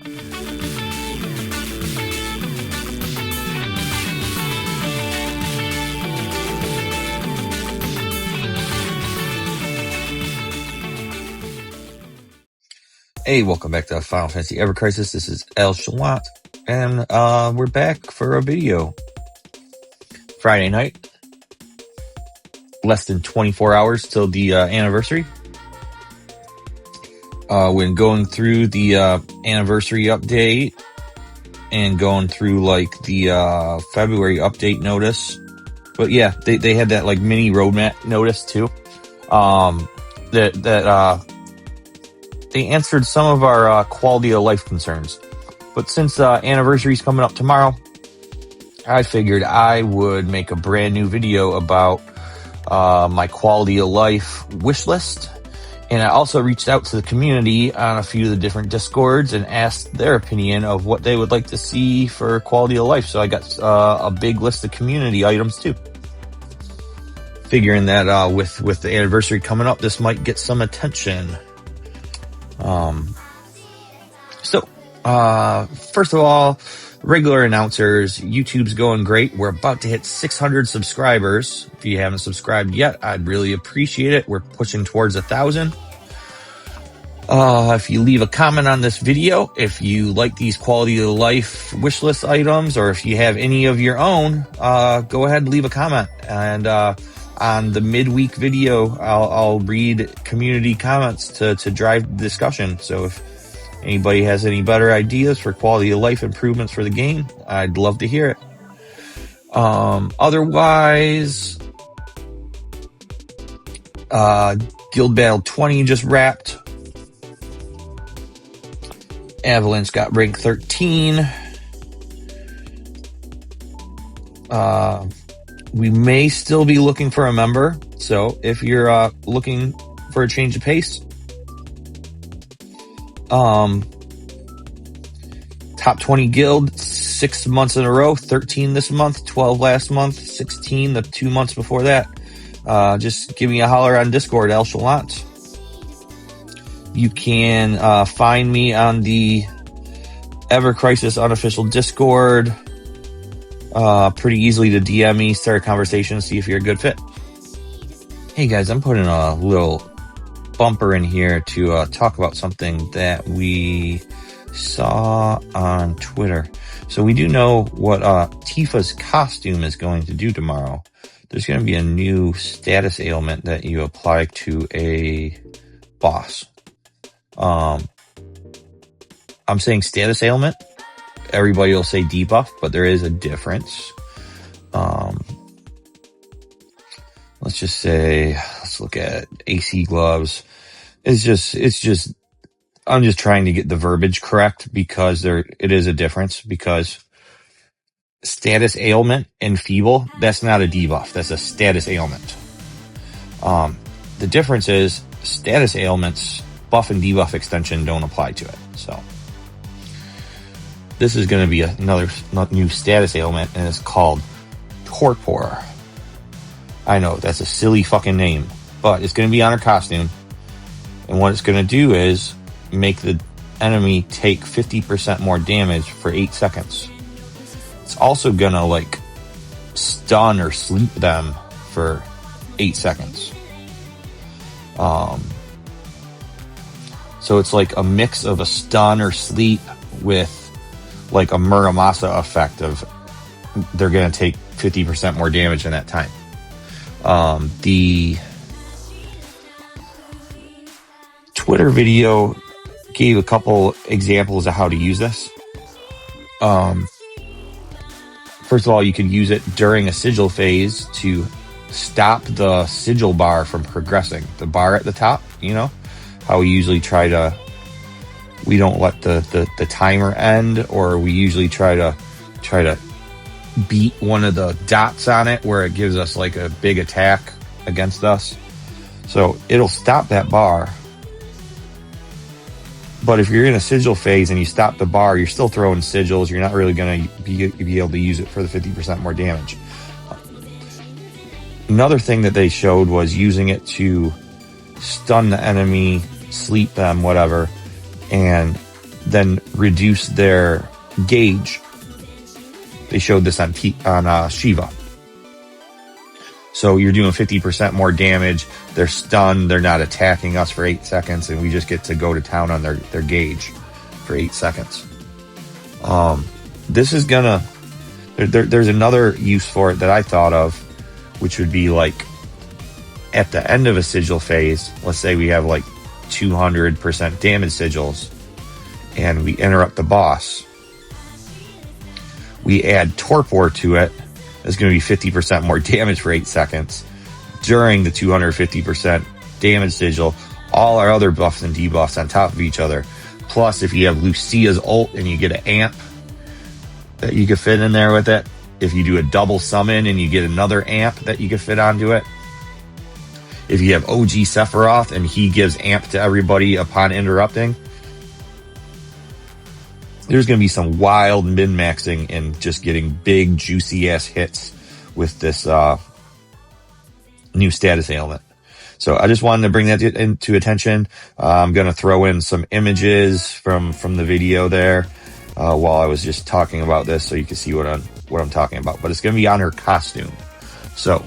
Hey, welcome back to Final Fantasy Ever Crisis. This is El Shalat, and we're back for a video. Friday night, less than 24 hours till the anniversary. When going through the anniversary update and going through like the February update notice, but yeah, they had that like mini roadmap notice too. They answered some of our quality of life concerns. But since anniversary's coming up tomorrow, I figured I would make a brand new video about my quality of life wish list. And I also reached out to the community on a few of the different Discords and asked their opinion of what they would like to see for quality of life. So I got a big list of community items too. Figuring that with the anniversary coming up, this might get some attention. First of all, regular announcers, YouTube's going great. We're about to hit 600 subscribers. If you haven't subscribed yet, I'd really appreciate it. We're pushing towards 1,000. If you leave a comment on this video, if you like these quality of life wish list items, or if you have any of your own, go ahead and leave a comment. And, on the midweek video, I'll read community comments to drive the discussion. So if anybody has any better ideas for quality of life improvements for the game, I'd love to hear it. Otherwise, Guild Battle 20 just wrapped. Avalanche got rank 13. We may still be looking for a member, so if you're looking for a change of pace, top 20 guild, 6 months in a row, 13 this month, 12 last month, 16 the 2 months before that. Just give me a holler on Discord, El Shalat. You can find me on the Ever Crisis unofficial Discord. Pretty easily to DM me, start a conversation, see if you're a good fit. Hey guys, I'm putting a little bumper in here to talk about something that we saw on Twitter. So we do know what Tifa's costume is going to do tomorrow. There's going to be a new status ailment that you apply to a boss. I'm saying status ailment. Everybody will say debuff, but there is a difference. Let's just say, let's look at AC gloves. I'm just trying to get the verbiage correct because it is a difference, because status ailment and feeble, that's not a debuff. That's a status ailment. The difference is status ailments, buff and debuff extension don't apply to it. So this is going to be another new status ailment, and it's called Torpor. I know, that's a silly fucking name, but it's going to be on her costume. And what it's going to do is make the enemy take 50% more damage for 8 seconds. It's also going to, like, stun or sleep them for 8 seconds. So it's like a mix of a stun or sleep with like a Muramasa effect of they're going to take 50% more damage in that time. The Twitter video gave a couple examples of how to use this. First of all, you could use it during a sigil phase to stop the sigil bar from progressing. The bar at the top, you know, how we usually we don't let the timer end, or we usually try to beat one of the dots on it where it gives us like a big attack against us. So it'll stop that bar. But if you're in a sigil phase and you stop the bar, you're still throwing sigils. You're not really going to be able to use it for the 50% more damage. Another thing that they showed was using it to stun the enemy, sleep them, whatever. And then reduce their gauge. They showed this on Shiva. So you're doing 50% more damage. They're stunned. They're not attacking us for 8 seconds, and we just get to go to town on their gauge for 8 seconds. This is gonna... There's another use for it that I thought of, which would be like at the end of a sigil phase. Let's say we have like 200% damage sigils, and we interrupt the boss. We add Torpor to it. It's going to be 50% more damage for 8 seconds during the 250% damage sigil. All our other buffs and debuffs on top of each other. Plus, if you have Lucia's ult and you get an amp that you could fit in there with it. If you do a double summon and you get another amp that you could fit onto it. If you have OG Sephiroth and he gives amp to everybody upon interrupting. There's going to be some wild min-maxing and just getting big, juicy-ass hits with this new status ailment. So I just wanted to bring that into attention. I'm going to throw in some images from the video there while I was just talking about this so you can see what I'm talking about. But it's going to be on her costume. So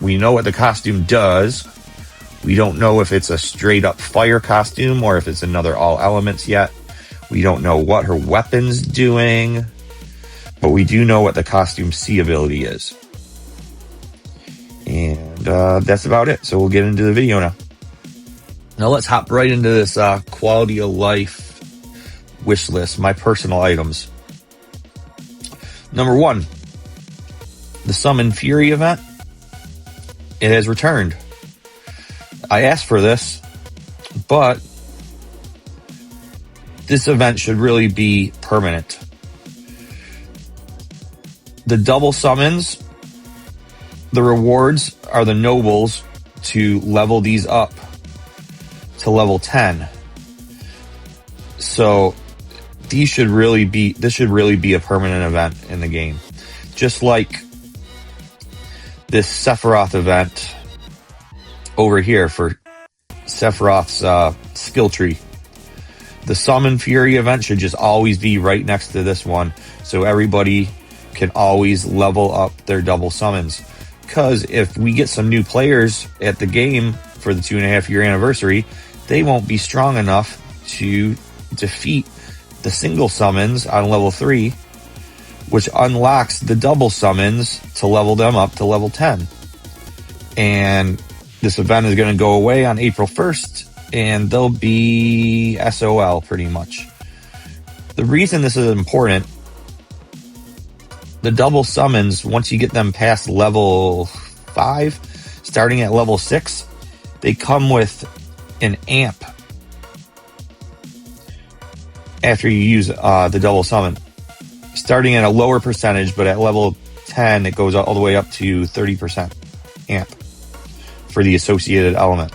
we know what the costume does. We don't know if it's a straight-up fire costume or if it's another all elements yet. We don't know what her weapon's doing, but we do know what the costume C ability is. And that's about it. So we'll get into the video now. Now let's hop right into this quality of life wish list, my personal items. Number 1, the Summon Fury event. It has returned. I asked for this, but this event should really be permanent. The double summons, the rewards are the nobles to level these up to level 10. So this should really be a permanent event in the game. Just like this Sephiroth event over here for Sephiroth's skill tree. The Summon Fury event should just always be right next to this one, so everybody can always level up their double summons. Because if we get some new players at the game for the 2.5-year anniversary, they won't be strong enough to defeat the single summons on level 3, which unlocks the double summons to level them up to level 10. And this event is going to go away on April 1st. And they'll be SOL pretty much. The reason this is important, the double summons, once you get them past level 5, starting at level 6, they come with an amp after you use the double summon. Starting at a lower percentage, but at level 10, it goes all the way up to 30% amp for the associated element.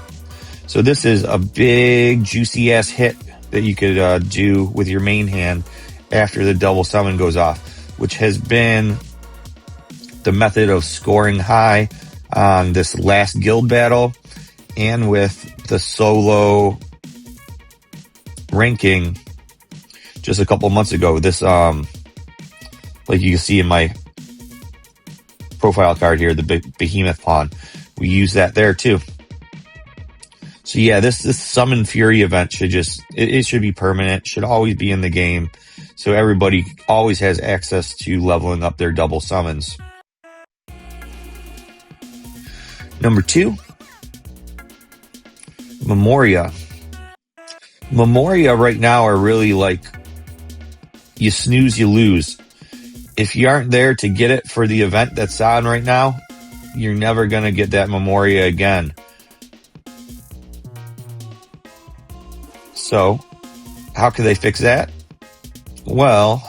So this is a big, juicy-ass hit that you could do with your main hand after the double summon goes off, which has been the method of scoring high on this last guild battle and with the solo ranking just a couple months ago. This, like you can see in my profile card here, the Behemoth pawn, we use that there too. So yeah, this Summon Fury event should it should be permanent, should always be in the game, so everybody always has access to leveling up their double summons. Number 2, Memoria. Memoria right now are really like, you snooze, you lose. If you aren't there to get it for the event that's on right now, you're never going to get that Memoria again. So, how can they fix that? Well,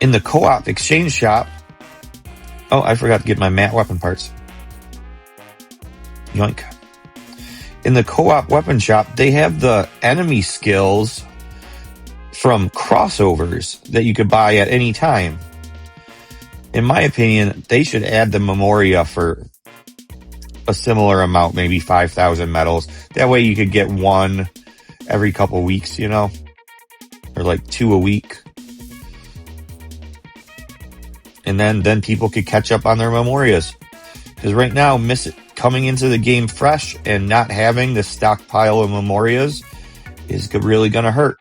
in the co-op exchange shop, oh, I forgot to get my matte weapon parts. Yoink. In the co-op weapon shop, they have the enemy skills from crossovers that you could buy at any time. In my opinion, they should add the Memoria for a similar amount, maybe 5,000 medals. That way you could get one every couple weeks, you know, or like 2 a week. And then people could catch up on their memorias. Because right now, coming into the game fresh and not having the stockpile of memorias is really going to hurt.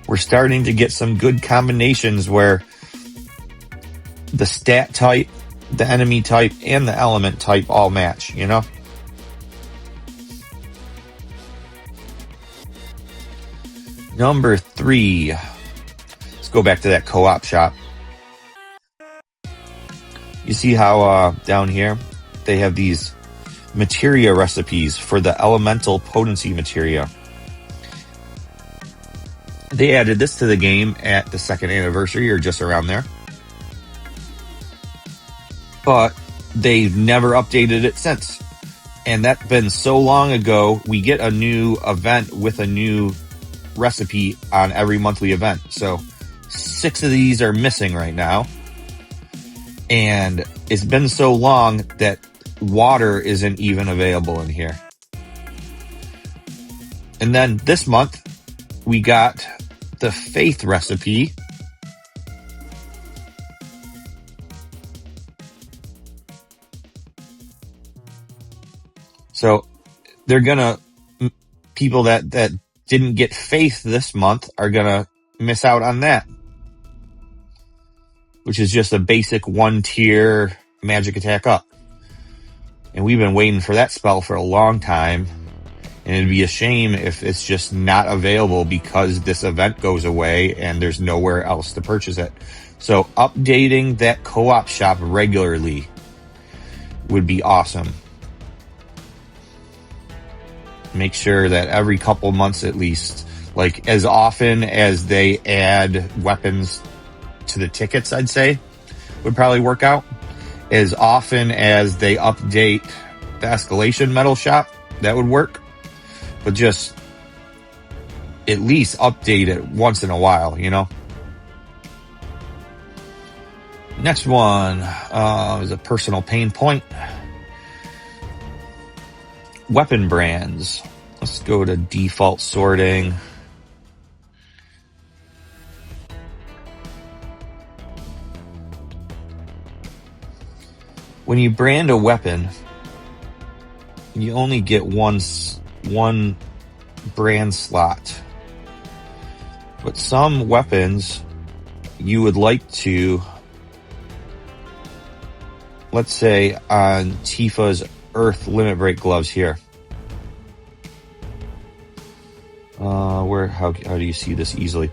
We're starting to get some good combinations where the stat type, the enemy type, and the element type all match, you know? Number 3. Let's go back to that co-op shop. You see how down here they have these materia recipes for the elemental potency materia. They added this to the game at the 2nd anniversary or just around there. But they've never updated it since. And that's been so long ago, we get a new event with a new recipe on every monthly event. So 6 of these are missing right now. And it's been so long that water isn't even available in here. And then this month, we got the faith recipe. So they're gonna, people that didn't get faith this month are gonna miss out on that, which is just a basic 1-tier magic attack up. And we've been waiting for that spell for a long time. And it'd be a shame if it's just not available because this event goes away and there's nowhere else to purchase it. So updating that co-op shop regularly would be awesome. Make sure that every couple months at least, like as often as they add weapons to the tickets, I'd say, would probably work out. As often as they update the escalation medal shop, that would work. But just at least update it once in a while, you know? Next one is a personal pain point. Weapon brands. Let's go to default sorting. When you brand a weapon, you only get one brand slot. But some weapons you would like to, let's say on Tifa's Earth Limit Break gloves here. How do you see this easily?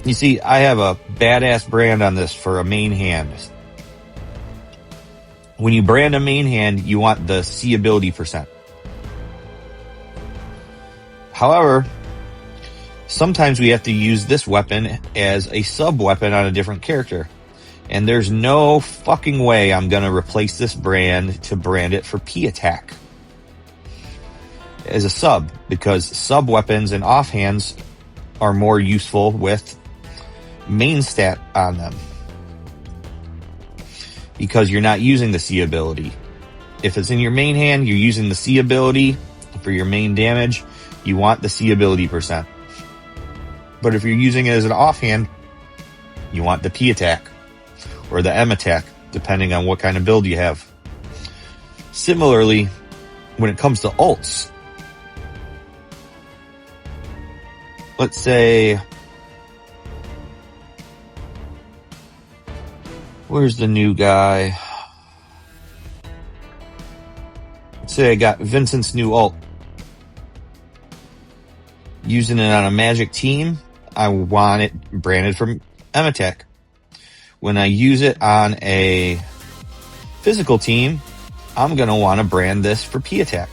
You see, I have a badass brand on this for a main hand. When you brand a main hand, you want the C ability %. However, sometimes we have to use this weapon as a sub weapon on a different character. And there's no fucking way I'm going to replace this brand to brand it for P attack as a sub, because sub weapons and offhands are more useful with main stat on them, because you're not using the C ability. If it's in your main hand, you're using the C ability for your main damage. You want the C ability %. But if you're using it as an offhand, you want the P attack or the M attack, depending on what kind of build you have. Similarly, when it comes to ults, let's say, where's the new guy? Let's say I got Vincent's new ult. Using it on a magic team, I want it branded from M attack. When I use it on a physical team, I'm going to want to brand this for P attack.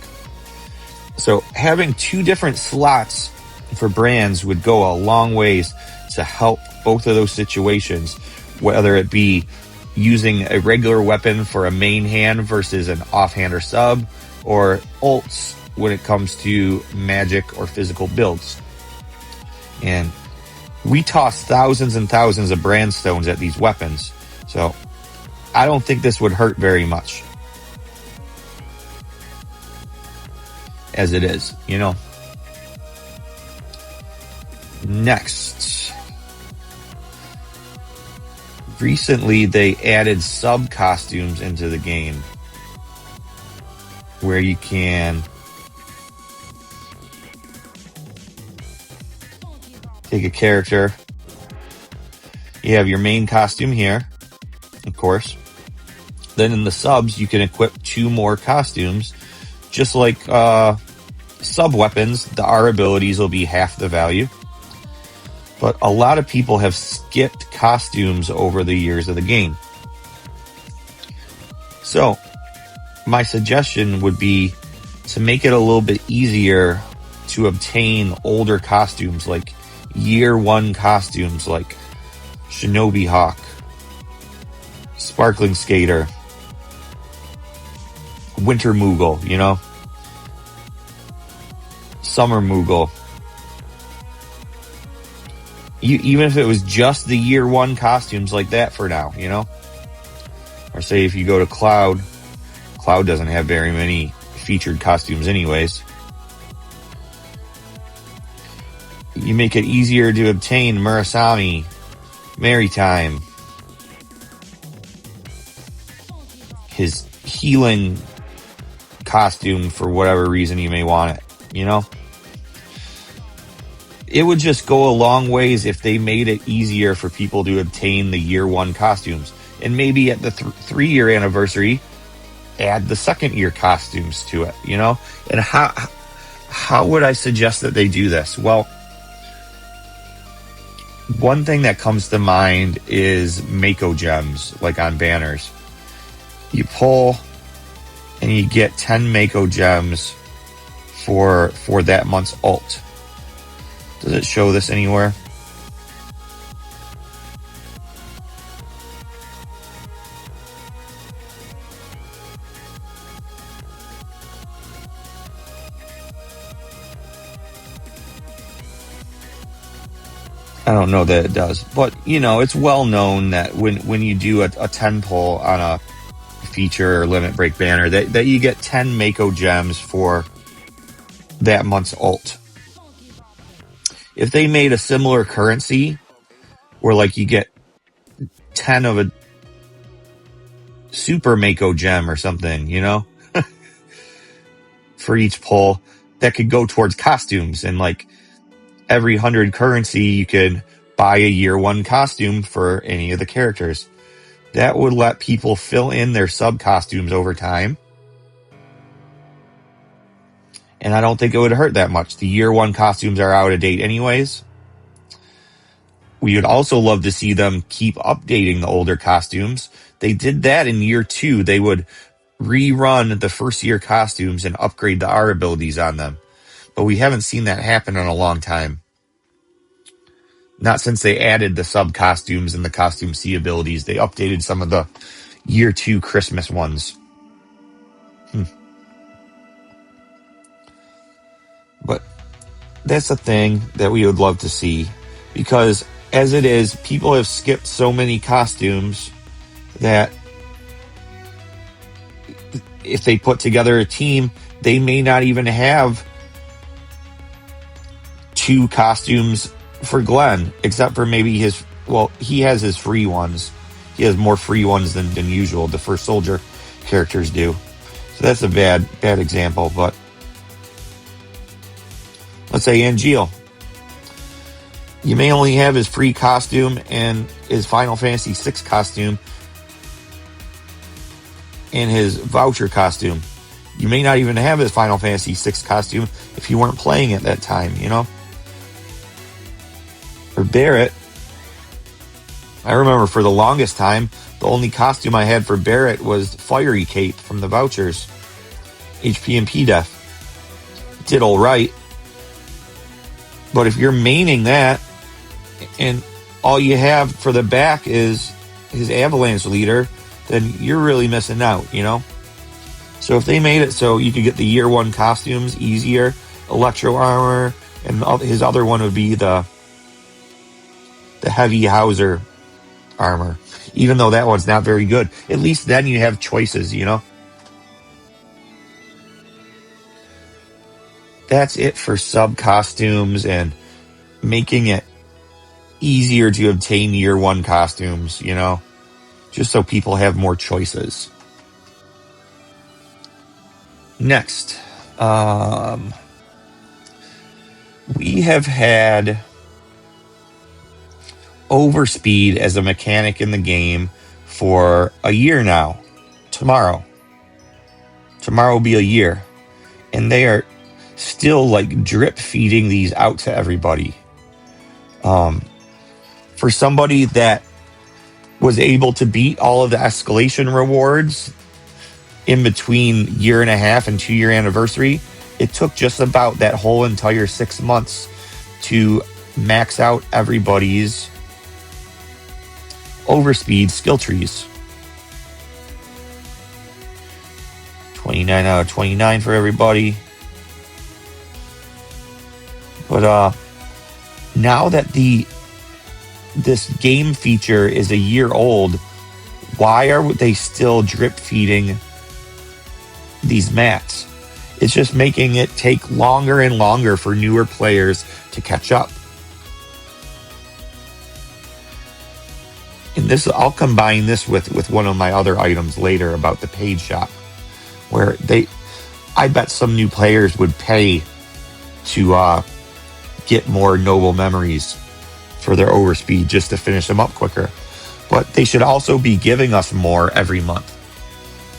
So having 2 different slots for brands would go a long ways to help both of those situations, whether it be using a regular weapon for a main hand versus an offhand or sub, or ults when it comes to magic or physical builds. And we toss thousands and thousands of brand stones at these weapons, so I don't think this would hurt very much. as it is, you know. Next, recently they added sub costumes into the game where you can take a character. You have your main costume here, of course. Then in the subs, you can equip 2 more costumes. Just like sub weapons, our abilities will be half the value. But a lot of people have skipped costumes over the years of the game. So, my suggestion would be to make it a little bit easier to obtain older costumes, like year 1 costumes, like Shinobi Hawk, Sparkling Skater, Winter Moogle, you know, Summer Moogle. Even if it was just the year 1 costumes like that for now, you know? Or say if you go to Cloud doesn't have very many featured costumes anyways. You make it easier to obtain Murasame, Maritime, his healing costume for whatever reason you may want it, you know? It would just go a long ways if they made it easier for people to obtain the year 1 costumes. And maybe at the 3-year anniversary, add the 2nd year costumes to it, you know? And how would I suggest that they do this? Well, one thing that comes to mind is Mako gems, like on banners. You pull and you get 10 Mako gems for that month's ult. Does it show this anywhere? I don't know that it does, but you know, it's well known that when you do a 10 pull on a feature or limit break banner, that you get 10 Mako gems for that month's ult. If they made a similar currency where like you get 10 of a super Mako gem or something, you know, for each pull, that could go towards costumes, and like every 100 currency you could buy a year 1 costume for any of the characters. That would let people fill in their sub costumes over time. And I don't think it would hurt that much. The year 1 costumes are out of date anyways. We would also love to see them keep updating the older costumes. They did that in year 2. They would rerun the first year costumes and upgrade the R abilities on them. But we haven't seen that happen in a long time. Not since they added the sub costumes and the costume C abilities. They updated some of the year 2 Christmas ones. But that's a thing that we would love to see, because as it is, people have skipped so many costumes that if they put together a team, they may not even have 2 costumes for Glenn, except for maybe he has his free ones. He has more free ones than usual. The first soldier characters do. So that's a bad example, but let's say Angeal. You may only have his free costume and his Final Fantasy VI costume and his voucher costume. You may not even have his Final Fantasy VI costume if you weren't playing at that time, you know? For Barrett, I remember for the longest time, the only costume I had for Barrett was Fiery Cape from the vouchers. HP and P-Def. Did alright. But if you're maining that, and all you have for the back is his Avalanche leader, then you're really missing out, you know? So if they made it so you could get the year 1 costumes easier, Electro Armor, and his other one would be the Heavy Hauser armor, even though that one's not very good. At least then you have choices, you know? that's it for sub costumes and making it easier to obtain year one costumes, you know, just so people have more choices. Next, we have had overspeed as a mechanic in the game for a year now. Tomorrow will be a year, and they are still like drip feeding these out to everybody. For somebody that was able to beat all of the escalation rewards in between 1.5 and 2 year anniversary, it took just about that whole entire 6 months to max out everybody's overspeed skill trees. 29 out of 29 for everybody. But now that this game feature is a year old, why are they still drip feeding these mats? It's just making it take longer and longer for newer players to catch up. And this, I'll combine this with one of my other items later about the paid shop, where I bet some new players would pay to get more noble memories for their overspeed just to finish them up quicker. But they should also be giving us more every month.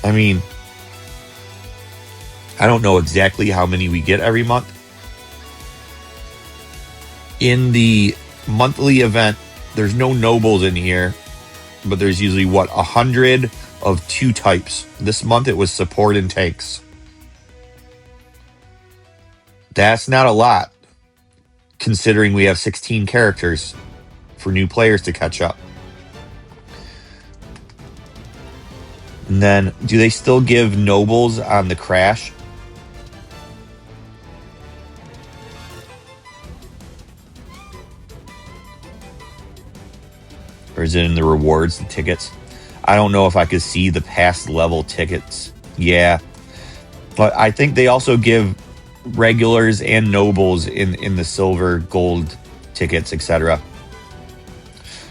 I mean, I don't know exactly how many we get every month. In the monthly event, there's no nobles in here, but there's usually 100 of 2 types. This month it was support and tanks. That's not a lot, considering we have 16 characters for new players to catch up. And then, do they still give nobles on the crash? Or is it in the rewards, the tickets? I don't know if I could see the past level tickets. Yeah. But I think they also give regulars and nobles in the silver, gold tickets, etc.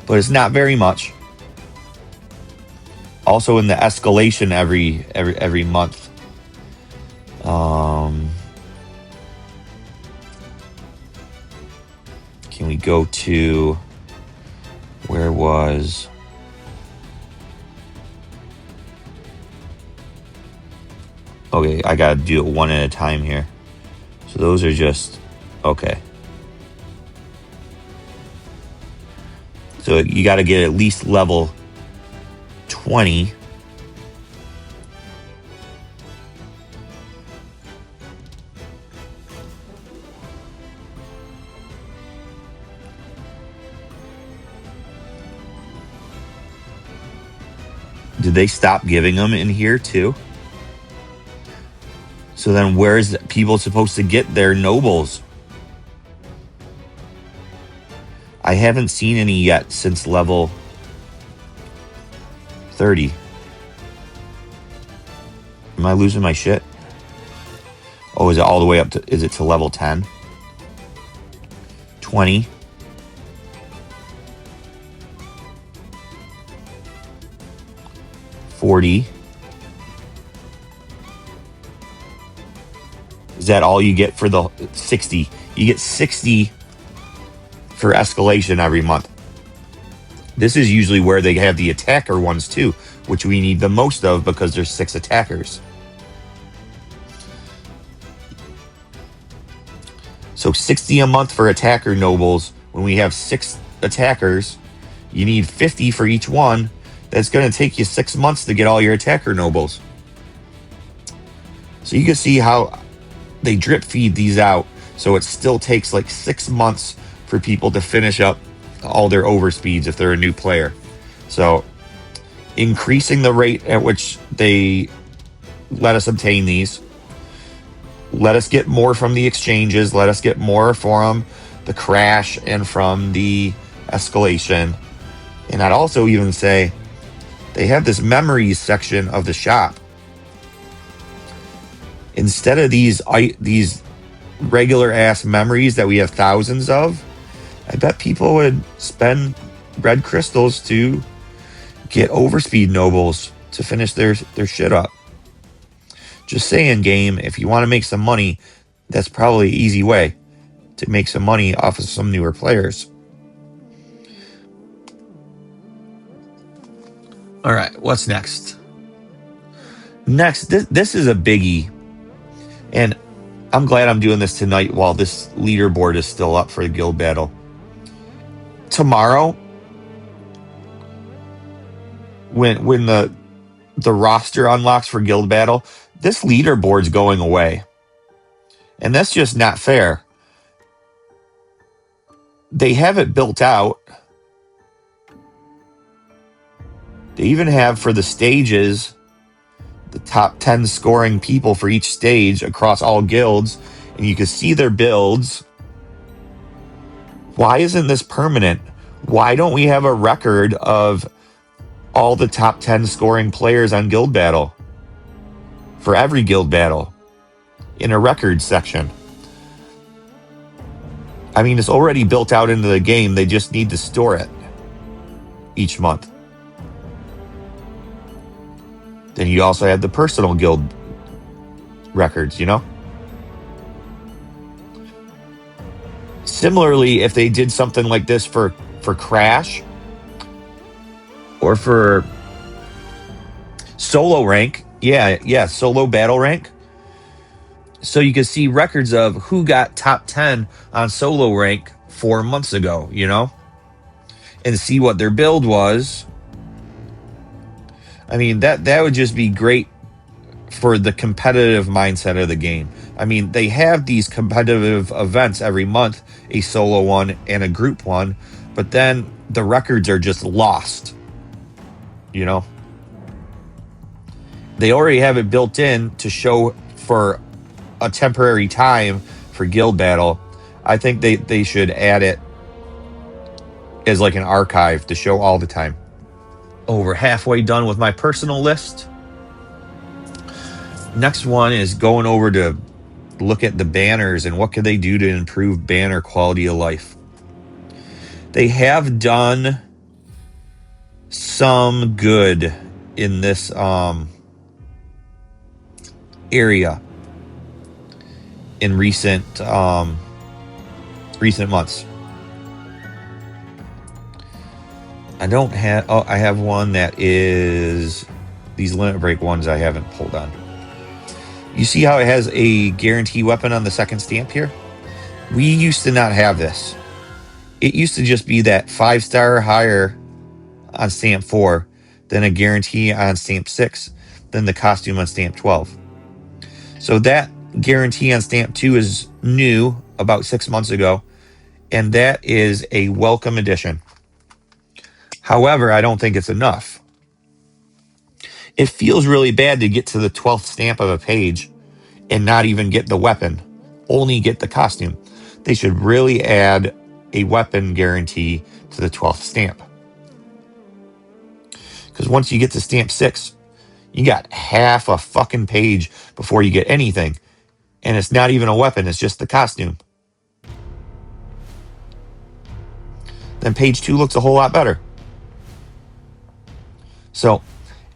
But it's not very much. Also in the escalation every month. Can we go to... Where was... Okay, I gotta do it one at a time here. So those are just... Okay. So you gotta get at least level 20. Did they stop giving them in here too? So then where's people supposed to get their nobles? I haven't seen any yet since level 30. Am I losing my shit? Oh, is it all the way up to... Is it to level 10? 20. 40. Is that all you get for the 60? You get 60 for escalation every month. This is usually where they have the attacker ones too, which we need the most of because there's 6 attackers. So 60 a month for attacker nobles. When we have 6 attackers, you need 50 for each one. That's going to take you 6 months to get all your attacker nobles. So you can see how they drip feed these out. So it still takes like 6 months for people to finish up all their overspeeds if they're a new player. So increasing the rate at which they let us obtain these. Let us get more from the exchanges. Let us get more from the crash and from the escalation. And I'd also even say they have this memories section of the shop. Instead of these regular ass memories that we have thousands of, I bet people would spend red crystals to get overspeed nobles to finish their shit up. Just saying, game, if you want to make some money, that's probably an easy way to make some money off of some newer players. All right, what's next? Next, this is a biggie. And I'm glad I'm doing this tonight while this leaderboard is still up for the guild battle. Tomorrow, when the roster unlocks for guild battle, this leaderboard's going away. And that's just not fair. They have it built out. They even have for the stages the top 10 scoring people for each stage across all guilds, and you can see their builds. Why isn't this permanent? Why don't we have a record of all the top 10 scoring players on guild battle for every guild battle in a record section? I mean, it's already built out into the game. They just need to store it each month. Then you also have the personal guild records, you know? Similarly, if they did something like this for Crash or for solo rank, solo battle rank, so you can see records of who got top 10 on solo rank 4 months ago, you know, and see what their build was. I mean, that would just be great for the competitive mindset of the game. I mean, they have these competitive events every month, a solo one and a group one, but then the records are just lost, you know. They already have it built in to show for a temporary time for guild battle. I think they should add it as like an archive to show all the time. Over halfway done with my personal list. Next one is going over to look at the banners and what can they do to improve banner quality of life. They have done some good in this area in recent months. I have one that is these limit break ones I haven't pulled on. You see how it has a guarantee weapon on the second stamp here? We used to not have this. It used to just be that 5-star or higher on stamp 4, then a guarantee on stamp 6, then the costume on stamp 12. So that guarantee on stamp 2 is new about 6 months ago, and that is a welcome addition. However, I don't think it's enough. It feels really bad to get to the 12th stamp of a page and not even get the weapon, only get the costume. They should really add a weapon guarantee to the 12th stamp. Because once you get to stamp 6, you got half a fucking page before you get anything. And it's not even a weapon, it's just the costume. Then page 2 looks a whole lot better. So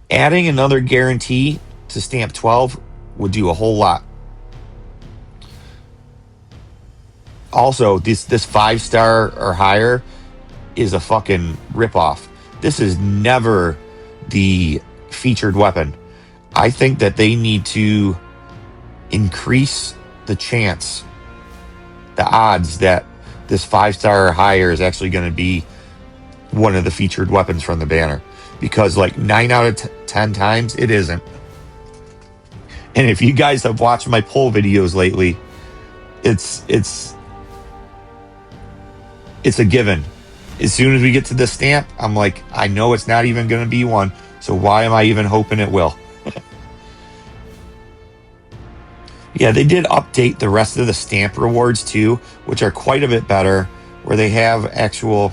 adding another guarantee to stamp 12 would do a whole lot. Also, this 5-star or higher is a fucking ripoff. This is never the featured weapon. I think that they need to increase the chance, the odds that this 5-star or higher is actually going to be one of the featured weapons from the banner. Because like 9 out of 10 times, it isn't. And if you guys have watched my poll videos lately, it's a given. As soon as we get to this stamp, I'm like, I know it's not even going to be one, so why am I even hoping it will? Yeah, they did update the rest of the stamp rewards too, which are quite a bit better, where they have actual...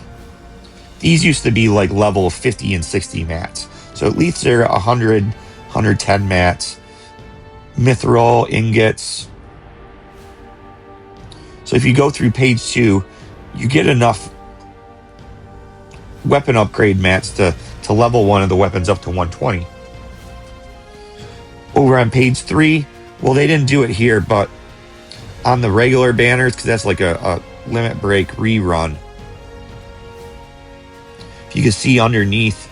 These used to be like level 50 and 60 mats. So at least they're 100, 110 mats. Mithril, ingots, So if you go through page 2, you get enough weapon upgrade mats to level one of the weapons up to 120. Over on page 3, well, they didn't do it here, but on the regular banners, because that's like a limit break rerun, if you can see underneath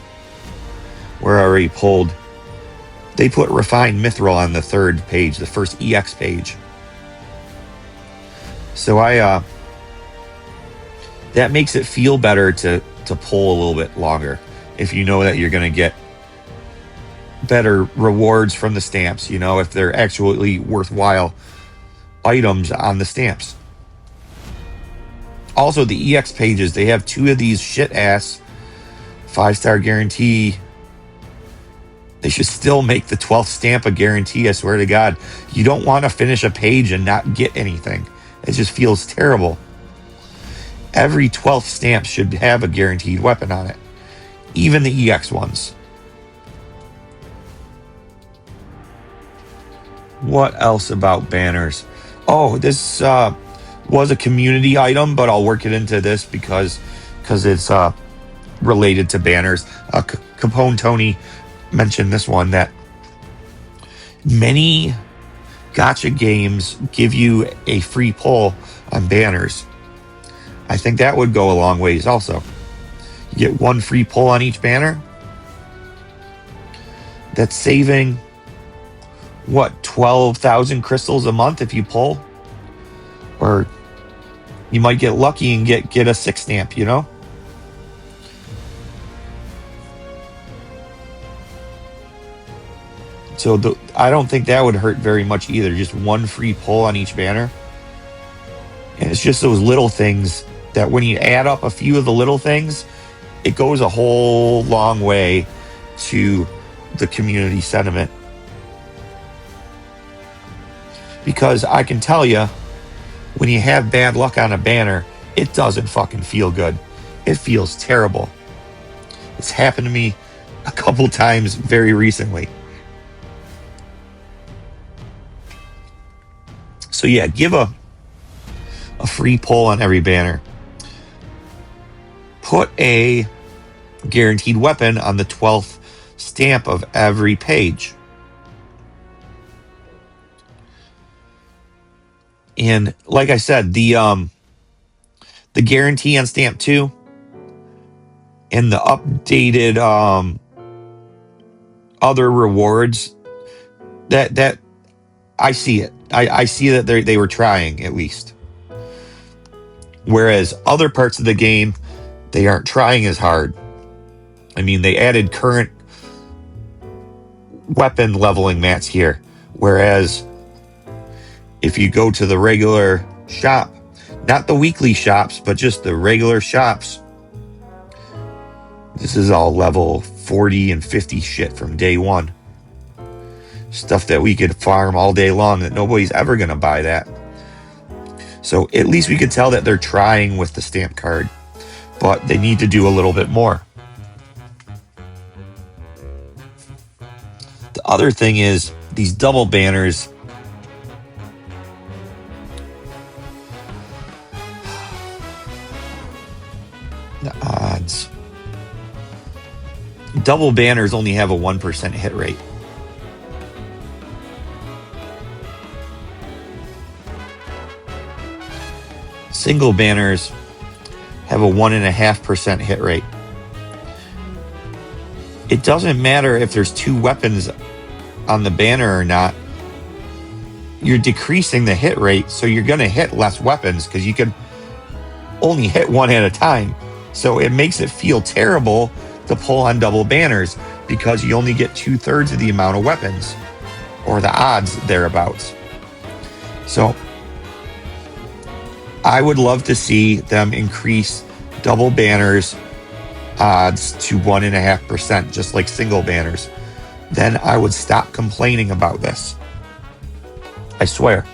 where I already pulled, they put Refined Mithril on the 3rd page, the first EX page. So that makes it feel better to pull a little bit longer if you know that you're going to get better rewards from the stamps, if they're actually worthwhile items on the stamps. Also, the EX pages, they have 2 of these shit-ass 5-star guarantee. They should still make the 12th stamp a guarantee, I swear to God. You don't want to finish a page and not get anything. It just feels terrible. Every 12th stamp should have a guaranteed weapon on it. Even the EX ones. What else about banners? Oh, this was a community item, but I'll work it into this because it's related to banners. Capone Tony mentioned this one, that many gacha games give you a free pull on banners. I think that would go a long ways also. You get 1 free pull on each banner. That's saving, 12,000 crystals a month if you pull? Or you might get lucky and get a 6 stamp, So I don't think that would hurt very much either. Just 1 free pull on each banner. And it's just those little things that when you add up a few of the little things, it goes a whole long way to the community sentiment. Because I can tell you, when you have bad luck on a banner, it doesn't fucking feel good. It feels terrible. It's happened to me a couple times very recently. So yeah, give a free pull on every banner. Put a guaranteed weapon on the 12th stamp of every page. And like I said, the guarantee on stamp 2 and the updated other rewards, that I see it. I see that they were trying, at least. Whereas other parts of the game, they aren't trying as hard. I mean, they added current weapon leveling mats here. Whereas if you go to the regular shop, not the weekly shops, but just the regular shops, this is all level 40 and 50 shit from day one. Stuff that we could farm all day long that nobody's ever going to buy that. So at least we could tell that they're trying with the stamp card, but they need to do a little bit more. The other thing is these double banners. The odds. Double banners only have a 1% hit rate. Single banners have a 1.5% hit rate. It doesn't matter if there's 2 weapons on the banner or not. You're decreasing the hit rate, so you're going to hit less weapons because you can only hit 1 at a time. So it makes it feel terrible to pull on double banners because you only get 2/3 of the amount of weapons, or the odds thereabouts. So I would love to see them increase double banners odds to 1.5%, just like single banners. Then I would stop complaining about this. I swear.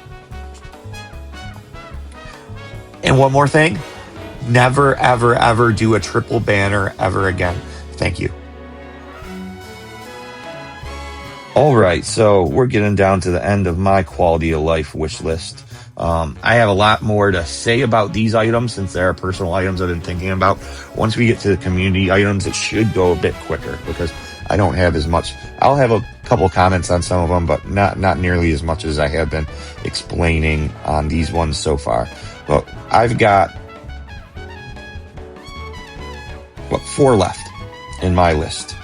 And one more thing. Never, ever, ever do a triple banner ever again. Thank you. All right, so we're getting down to the end of my quality of life wish list. I have a lot more to say about these items since they are personal items I've been thinking about. Once we get to the community items, it should go a bit quicker because I don't have as much. I'll have a couple comments on some of them, but not nearly as much as I have been explaining on these ones so far. But I've got 4 left in my list.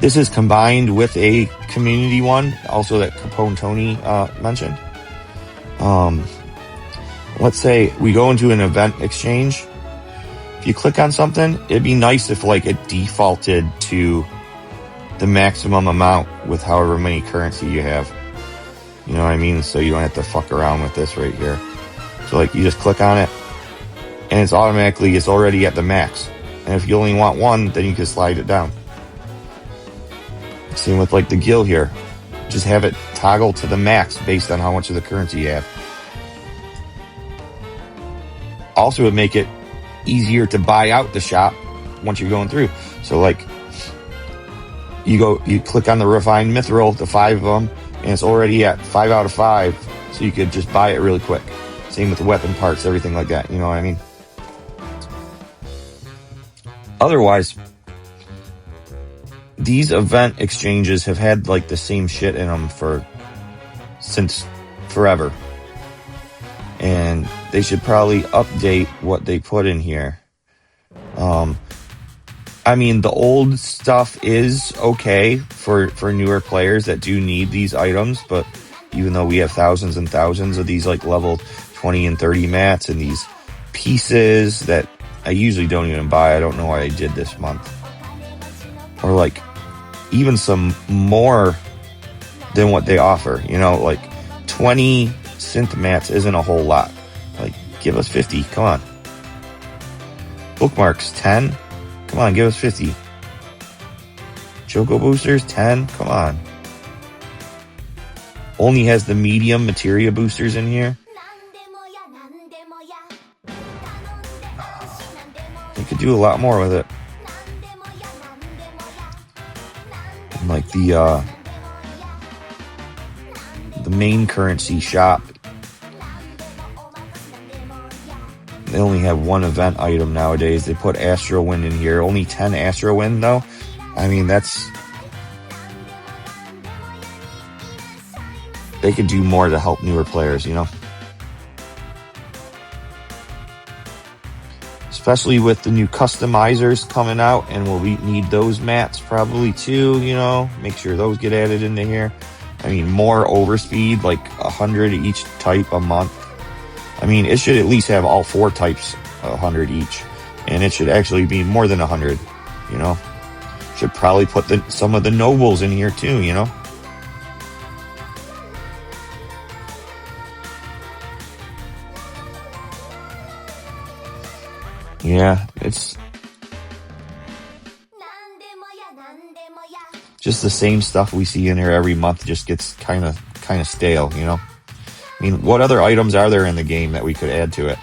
This is combined with a community one, also that Capone Tony mentioned. Let's say we go into an event exchange. If you click on something, it'd be nice if like it defaulted to the maximum amount with however many currency you have. You know what I mean? So you don't have to fuck around with this right here. So like you just click on it and it's already at the max. And if you only want one, then you can slide it down. Same with like the gill here. Just have it toggle to the max based on how much of the currency you have. Also, it would make it easier to buy out the shop once you're going through. So like you click on the refined mithril, the 5 of them, and it's already at 5 out of 5. So you could just buy it really quick. Same with the weapon parts, everything like that. You know what I mean? Otherwise, these event exchanges have had like the same shit in them since forever. And they should probably update what they put in here. I mean, the old stuff is okay for newer players that do need these items, but even though we have thousands and thousands of these like level 20 and 30 mats and these pieces that I usually don't even buy, I don't know why I did this month. Or like even some more than what they offer, you know, like 20 synth mats isn't a whole lot. Like, give us 50, come on. Bookmarks, 10, come on, give us 50. Choco boosters, 10, come on. Only has the medium materia boosters in here. They could do a lot more with it. And like the main currency shop, they only have one event item nowadays. They put Astro Wind in here. Only 10 Astro Wind though. I mean, they could do more to help newer players, you know? Especially with the new customizers coming out, and we'll need those mats probably too, you know? Make sure those get added into here. I mean, more overspeed, like 100 each type a month. I mean, it should at least have all 4 types, 100 each. And it should actually be more than 100, you know? Should probably put some of the nobles in here too, you know? Yeah, it's just the same stuff we see in here every month. Just gets kind of stale, you know? I mean, what other items are there in the game that we could add to it?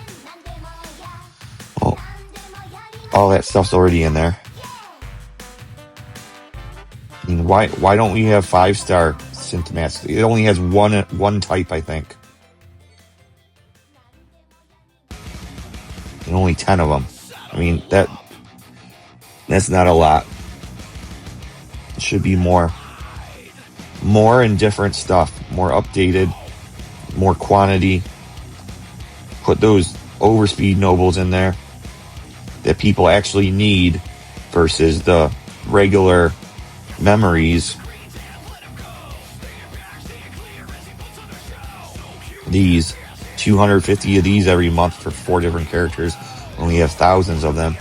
Well, all that stuff's already in there. I mean, why don't we have 5-star synth mats? It only has one type, I think. And only 10 of them. I mean, that's not a lot. It should be more and different stuff, more updated, more quantity. Put those overspeed nobles in there that people actually need versus the regular memories. These 250 of these every month for 4 different characters. Only have thousands of them.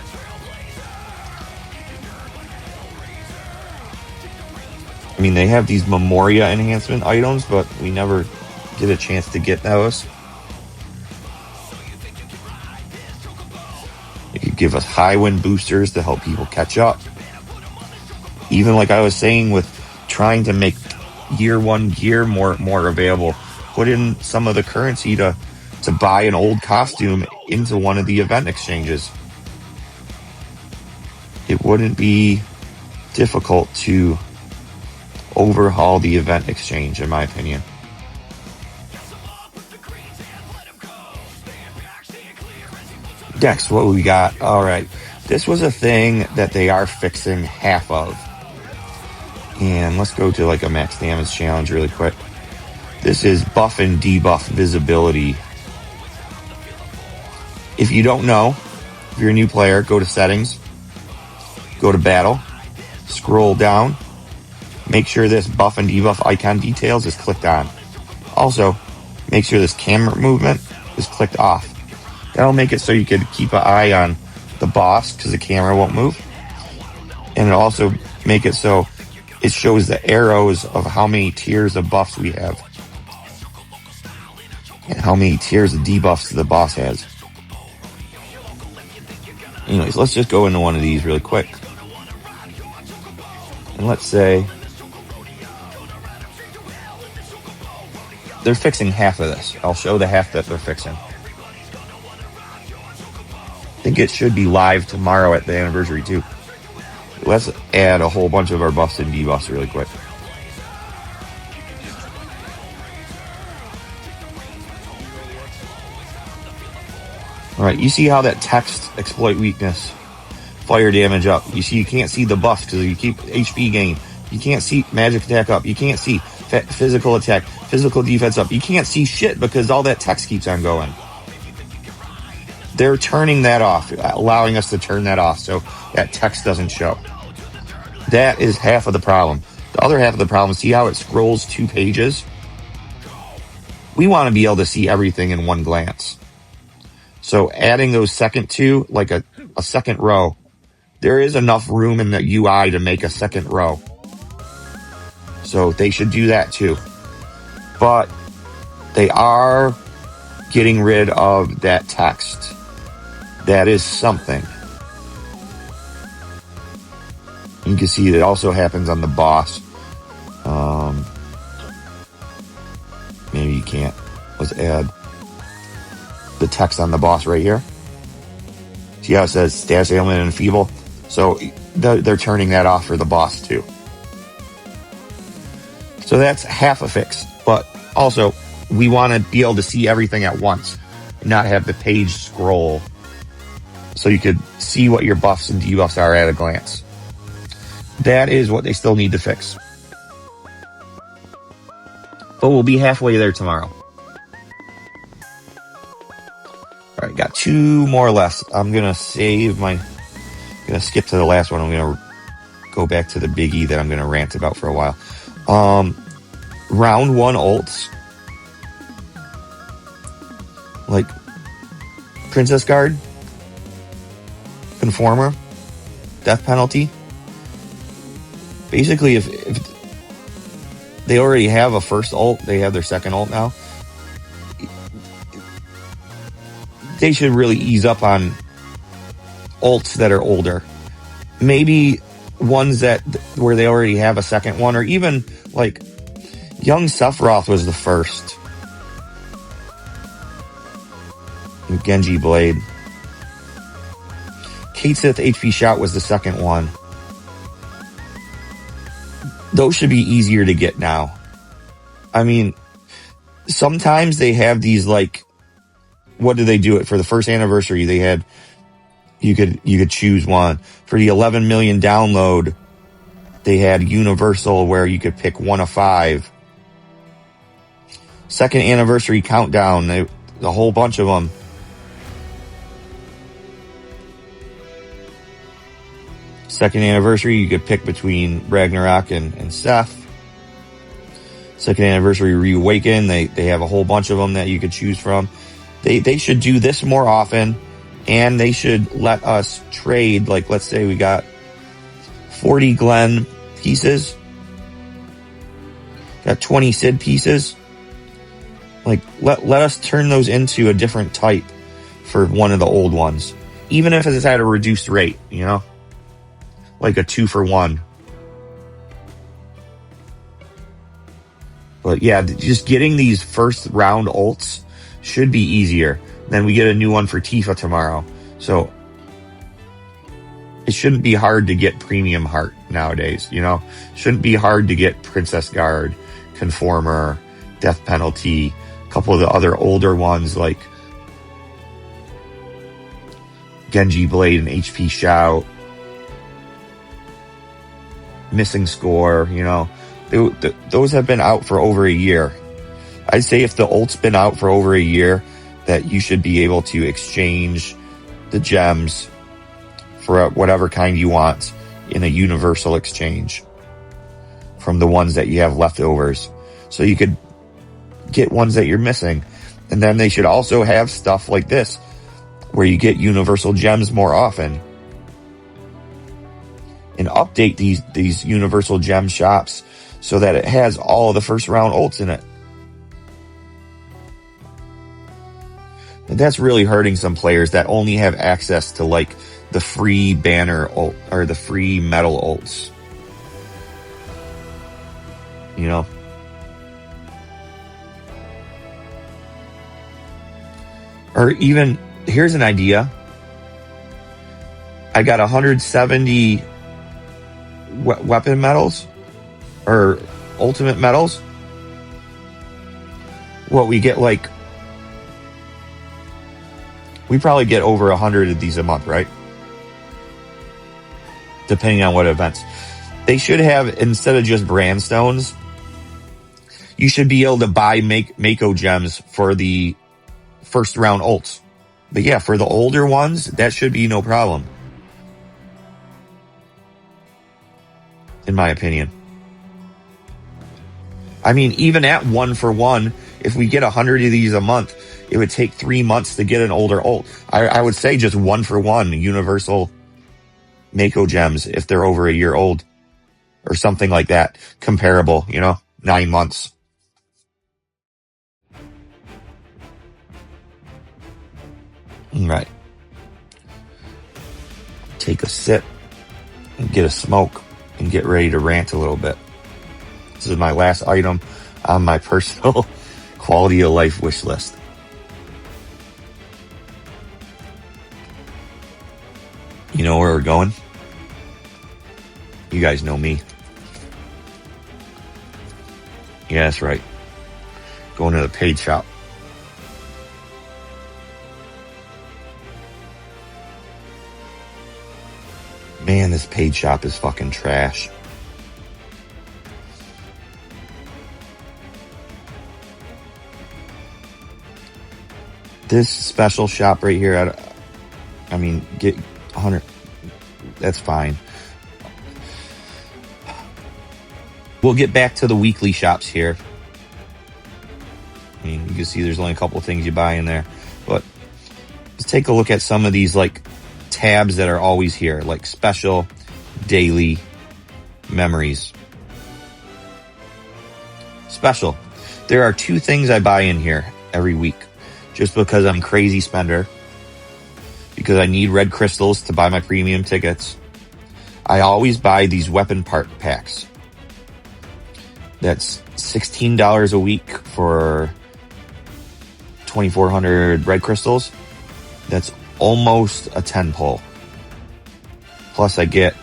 I mean, they have these Memoria enhancement items, but we never get a chance to get those. They could give us high wind boosters to help people catch up. Even like I was saying with trying to make year 1 gear more available, put in some of the currency to buy an old costume into one of the event exchanges. It wouldn't be difficult to overhaul the event exchange, in my opinion. Next, what we got? All right. This was a thing that they are fixing half of. And let's go to like a max damage challenge really quick. This is buff and debuff visibility. If you don't know, if you're a new player, go to settings, go to battle, scroll down, make sure this buff and debuff icon details is clicked on. Also, make sure this camera movement is clicked off. That'll make it so you could keep an eye on the boss because the camera won't move. And it'll also make it so it shows the arrows of how many tiers of buffs we have and how many tiers of debuffs the boss has. Anyways, let's just go into one of these really quick. And let's say they're fixing half of this. I'll show the half that they're fixing. I think it should be live tomorrow at the anniversary too. Let's add a whole bunch of our buffs and debuffs really quick. Alright, you see how that text exploit weakness, fire damage up. You see you can't see the buffs because you keep HP gain. You can't see magic attack up. You can't see physical attack, physical defense up. You can't see shit because all that text keeps on going. They're turning that off, allowing us to turn that off so that text doesn't show. That is half of the problem. The other half of the problem, see how it scrolls 2 pages? We want to be able to see everything in one glance. So adding those second 2, like a second row, there is enough room in the UI to make a second row. So they should do that too. But they are getting rid of that text. That is something. You can see it also happens on the boss. Maybe you can't. Let's add the text on the boss right here. See how it says status ailment and feeble? So they're turning that off for the boss too. So that's half a fix. But also, we want to be able to see everything at once, not have the page scroll. So you could see what your buffs and debuffs are at a glance. That is what they still need to fix. But we'll be halfway there tomorrow. Alright, got 2 more left. I'm going to skip to the last one. I'm going to go back to the biggie that I'm going to rant about for a while. Round 1 ults. Like Princess Guard, Conformer, Death Penalty. Basically, if they already have a first ult, they have their second ult now. They should really ease up on ults that are older. Maybe ones that where they already have a second one, or even like young Sephiroth was the first. Genji Blade. Kate Sith HP Shout was the second one. Those should be easier to get now. I mean, sometimes they have these like, what do they do it for the first anniversary? They had, you could choose one. For the 11 million download, they had Universal where you could pick 1 of 5. Second anniversary countdown, a whole bunch of them. Second anniversary, you could pick between Ragnarok and Seph. Second anniversary Reawaken, they have a whole bunch of them that you could choose from. They should do this more often, and they should let us trade. Like, let's say we got 40 Glenn pieces, got 20 Sid pieces. Like, let us turn those into a different type for one of the old ones, even if it's at a reduced rate, you know? Like a 2-for-1. But yeah, just getting these first round ults should be easier. Then we get a new one for Tifa tomorrow. So it shouldn't be hard to get Premium Heart nowadays, you know? Shouldn't be hard to get Princess Guard, Conformer, Death Penalty, a couple of the other older ones like Genji Blade and HP Shout, Missing Score, you know, those have been out for over a year. I'd say if the ult's been out for over a year, that you should be able to exchange the gems for whatever kind you want in a universal exchange from the ones that you have leftovers. So you could get ones that you're missing. And then they should also have stuff like this, where you get universal gems more often. And update these universal gem shops so that it has all the first round ults in it. And that's really hurting some players that only have access to like the free banner ult or the free metal ults. You know? Or even, here's an idea. I got 170 weapon medals or ultimate medals. What we get, like, we probably get over 100 of these a month, right? Depending on what events. They should have, instead of just brand stones, you should be able to buy Mako gems for the first round ults. But yeah, for the older ones, that should be no problem. In my opinion. I mean, even at 1-for-1, if we get 100 of these a month, it would take 3 months to get an older ult. I would say just 1-for-1 universal Mako gems if they're over a year old. Or something like that. Comparable, you know? 9 months. Right. Take a sip and get a smoke and get ready to rant a little bit. This is my last item on my personal quality of life wish list. You know where we're going? You guys know me. Yeah, that's right. Going to the paid shop. Man, this paid shop is fucking trash. This special shop right here, I mean, get 100, that's fine. We'll get back to the weekly shops here. I mean, you can see there's only a couple of things you buy in there. But let's take a look at some of these, like, tabs that are always here, like special, daily, memories. Special. There are 2 things I buy in here every week, just because I'm a crazy spender, because I need red crystals to buy my premium tickets. I always buy these weapon part packs. That's $16 a week for 2,400 red crystals. That's almost a 10 pull. Plus I get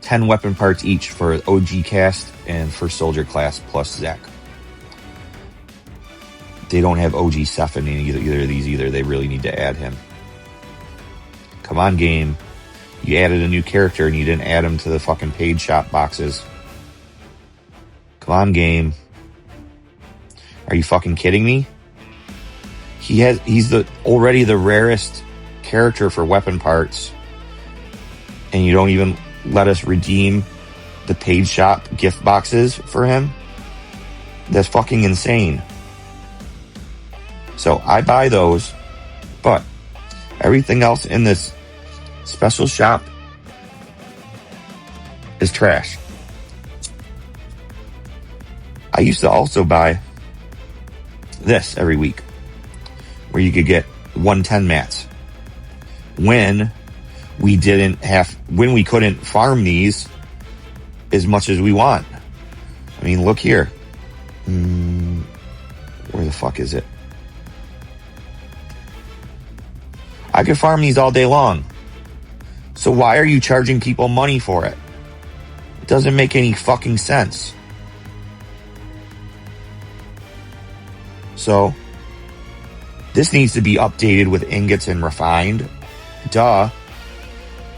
10 weapon parts each for OG cast and for soldier class plus Zac. They don't have OG Seph in either of these either. They really need to add him. Come on, game. You added a new character and you didn't add him to the fucking paid shop boxes. Come on, game. Are you fucking kidding me? He's already the rarest character for weapon parts. And you don't even let us redeem the paid shop gift boxes for him? That's fucking insane. So I buy those, but everything else in this special shop is trash. I used to also buy this every week, where you could get 110 mats. When we couldn't farm these as much as we want. I mean, look here. Where the fuck is it? I could farm these all day long. So why are you charging people money for it? It doesn't make any fucking sense. So, This needs to be updated with ingots and refined. Duh.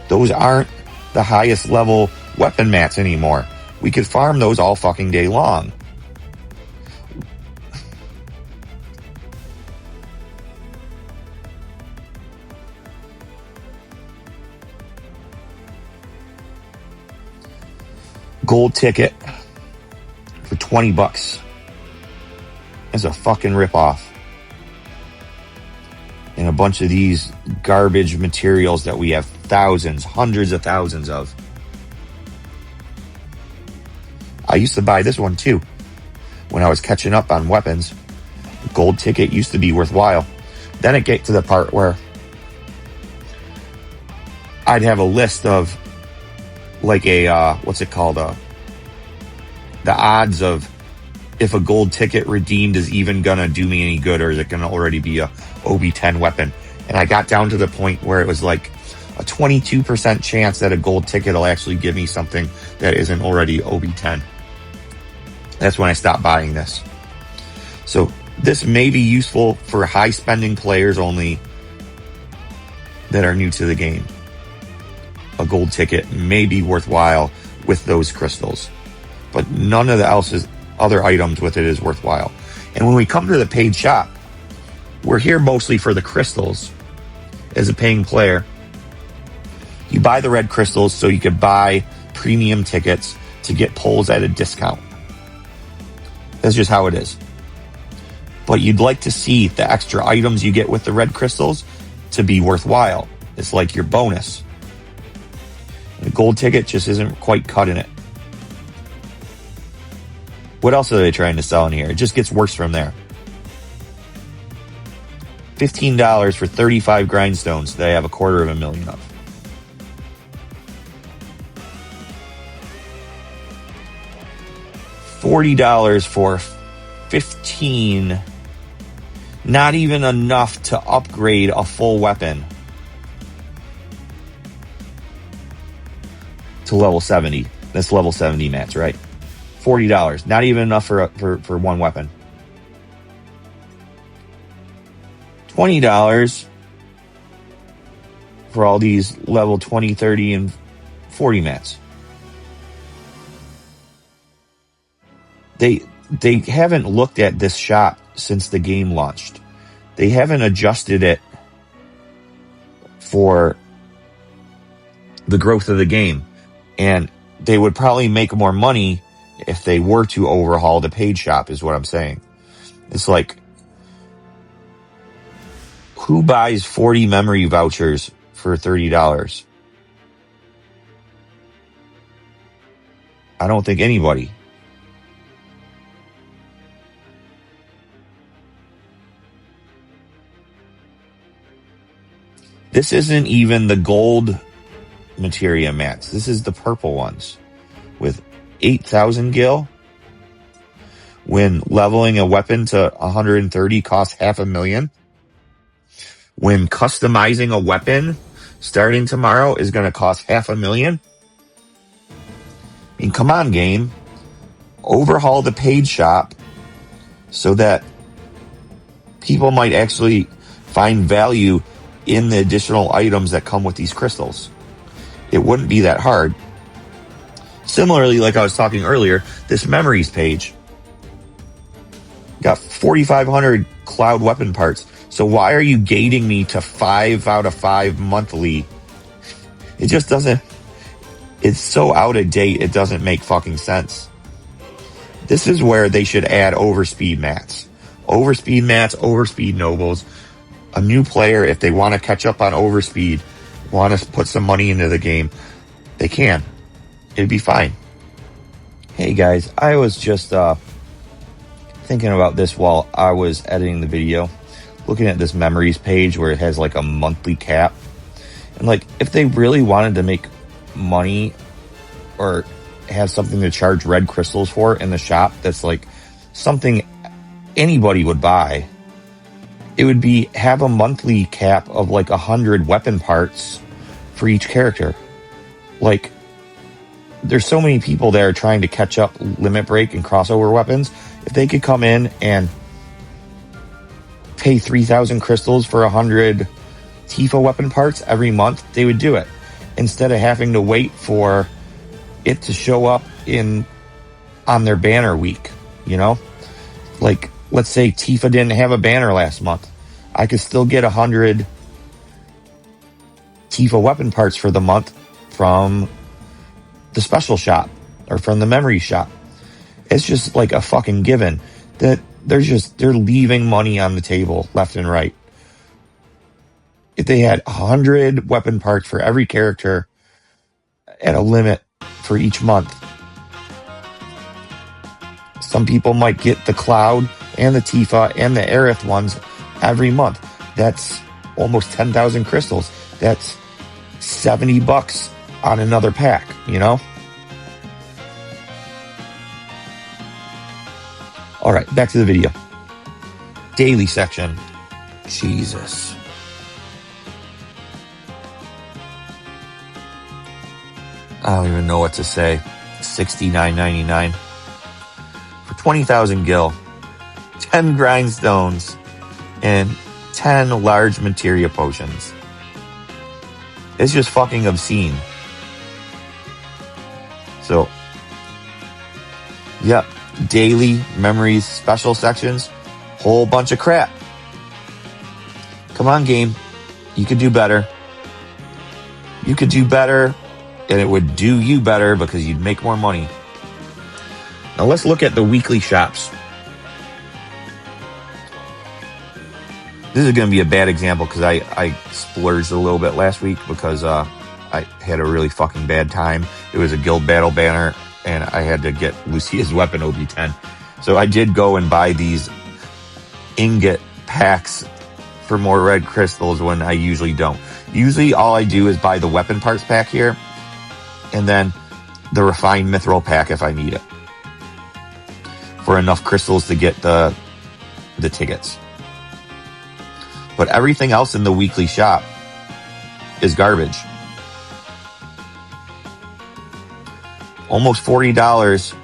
Those aren't the highest level weapon mats anymore. We could farm those all fucking day long. Gold ticket for 20 bucks is a fucking ripoff. And a bunch of these garbage materials that we have thousands, hundreds of thousands of. I used to buy this one too when I was catching up on weapons. Gold ticket used to be worthwhile. Then it get to the part where I'd have a list of like a, what's it called? The odds of if a gold ticket redeemed is even going to do me any good, or is it going to already be a OB10 weapon? And I got down to the point where it was like a 22% chance that a gold ticket will actually give me something that isn't already OB10. That's when I stopped buying this. So this may be useful for high spending players only that are new to the game. A gold ticket may be worthwhile with those crystals, but none of the other items with it is worthwhile. And when we come to the paid shop, we're here mostly for the crystals. As a paying player, you buy the red crystals so you could buy premium tickets to get pulls at a discount. That's just how it is. But you'd like to see the extra items you get with the red crystals to be worthwhile. It's like your bonus. The gold ticket just isn't quite cutting it. What else are they trying to sell in here? It just gets worse from there. $15 for 35 grindstones that I have 250,000 of. $40 for 15. Not even enough to upgrade a full weapon to level 70. That's level 70 mats, right? $40. Not even enough for one weapon. $20 for all these level 20, 30, and 40 mats. They haven't looked at this shop since the game launched. They haven't adjusted it for the growth of the game. And they would probably make more money if they were to overhaul the paid shop, is what I'm saying. It's like, who buys 40 memory vouchers for $30? I don't think anybody. This isn't even the gold materia mats. This is the purple ones with 8,000 gil. When leveling a weapon to 130 costs $500,000. When customizing a weapon starting tomorrow is going to cost $500,000. I mean, come on, game. Overhaul the paid shop so that people might actually find value in the additional items that come with these crystals. It wouldn't be that hard. Similarly, like I was talking earlier, this memories page got 4,500 cloud weapon parts. So why are you gating me to 5 out of 5 monthly? It just doesn't. It's so out of date, it doesn't make fucking sense. This is where they should add overspeed mats. Overspeed mats, overspeed nobles. A new player, if they want to catch up on overspeed, want to put some money into the game, they can. It'd be fine. Hey guys, I was just thinking about this while I was editing the video, looking at this memories page where it has like a monthly cap. And like, if they really wanted to make money or have something to charge red crystals for in the shop, that's like something anybody would buy, it would be have a monthly cap of like 100 weapon parts for each character. Like, there's so many people there trying to catch up limit break and crossover weapons. If they could come in and pay 3,000 crystals for 100 Tifa weapon parts every month, they would do it. Instead of having to wait for it to show up on their banner week, you know? Like, let's say Tifa didn't have a banner last month. I could still get 100 Tifa weapon parts for the month from the special shop or from the memory shop. It's just like a fucking given that they're leaving money on the table left and right. If they had 100 weapon parts for every character at a limit for each month, some people might get the Cloud and the Tifa and the Aerith ones every month. That's almost 10,000 crystals. That's $70 on another pack, you know? All right, back to the video. Daily section. Jesus. I don't even know what to say. $69.99 for 20,000 gil, 10 grindstones, and 10 large materia potions. It's just fucking obscene. So, yep, daily memories, special sections, whole bunch of crap. Come on, game. You could do better. You could do better, and it would do you better because you'd make more money. Now let's look at the weekly shops. This is going to be a bad example because I splurged a little bit last week because I had a really fucking bad time. It was a guild battle banner, and I had to get Lucia's weapon OB10. So I did go and buy these ingot packs for more red crystals when I usually don't. Usually all I do is buy the weapon parts pack here, and then the refined mithril pack if I need it, for enough crystals to get the tickets. But everything else in the weekly shop is garbage. Almost $40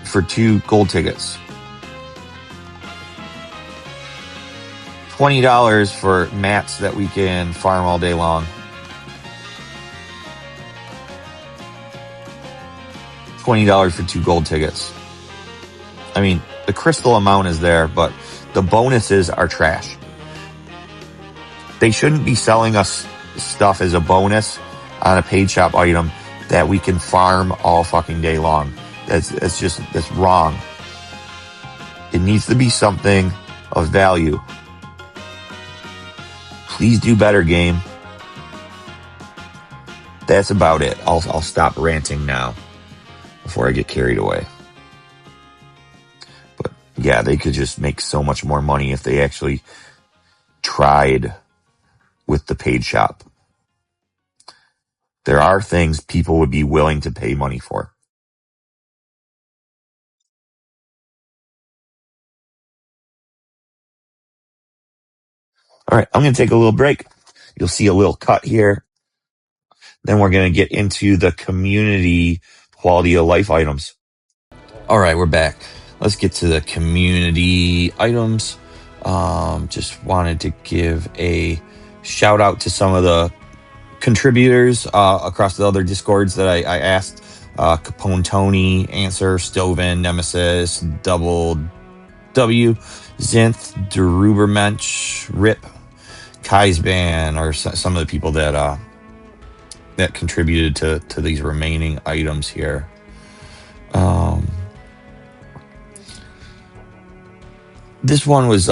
for 2 gold tickets. $20 for mats that we can farm all day long. $20 for 2 gold tickets. I mean, the crystal amount is there, but the bonuses are trash. They shouldn't be selling us stuff as a bonus on a paid shop item that we can farm all fucking day long. That's wrong. It needs to be something of value. Please do better, game. That's about it. I'll stop ranting now before I get carried away. But yeah, they could just make so much more money if they actually tried with the paid shop. There are things people would be willing to pay money for. All right, I'm going to take a little break. You'll see a little cut here. Then we're going to get into the community quality of life items. All right, we're back. Let's get to the community items. Just wanted to give a shout out to some of the contributors across the other Discords that I asked. Capone Tony, Answer, Stoven, Nemesis, Double W, Zinth, Derubermensch, Rip, Kaisban are some of the people that contributed to these remaining items here. This one was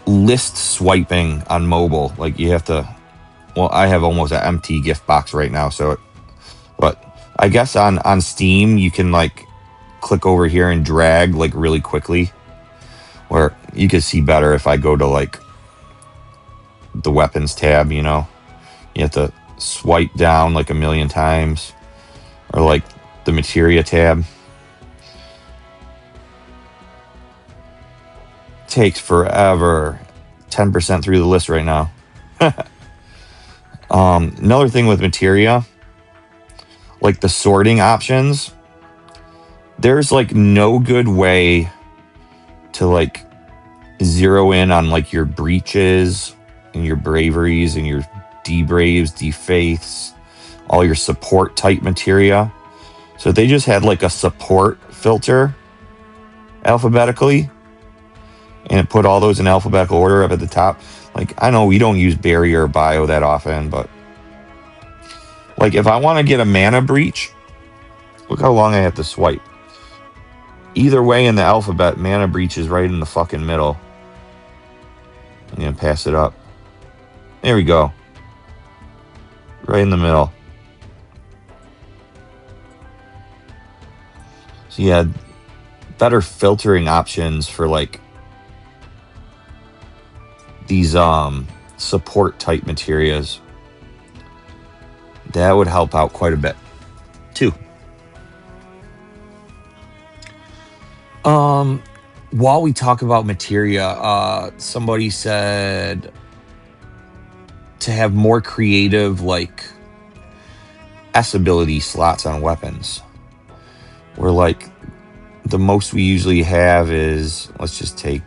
list swiping on mobile. Like you have to. Well, I have almost an empty gift box right now, but I guess on Steam you can like click over here and drag like really quickly, where you can see better if I go to like the weapons tab. You know, you have to swipe down like a million times, or like the materia tab. Takes forever. 10% through the list right now. Another thing with materia, like the sorting options, there's like no good way to like zero in on like your breaches and your braveries and your debraves, defaiths, all your support type materia. So they just had like a support filter alphabetically and it put all those in alphabetical order up at the top. Like, I know we don't use barrier or bio that often, but like if I want to get a mana breach, look how long I have to swipe. Either way in the alphabet, mana breach is right in the fucking middle. I'm going to pass it up. There we go. Right in the middle. So you had better filtering options for like these support type materias. That would help out quite a bit too. While we talk about materia, somebody said to have more creative like S ability slots on weapons. Where like the most we usually have is, let's just take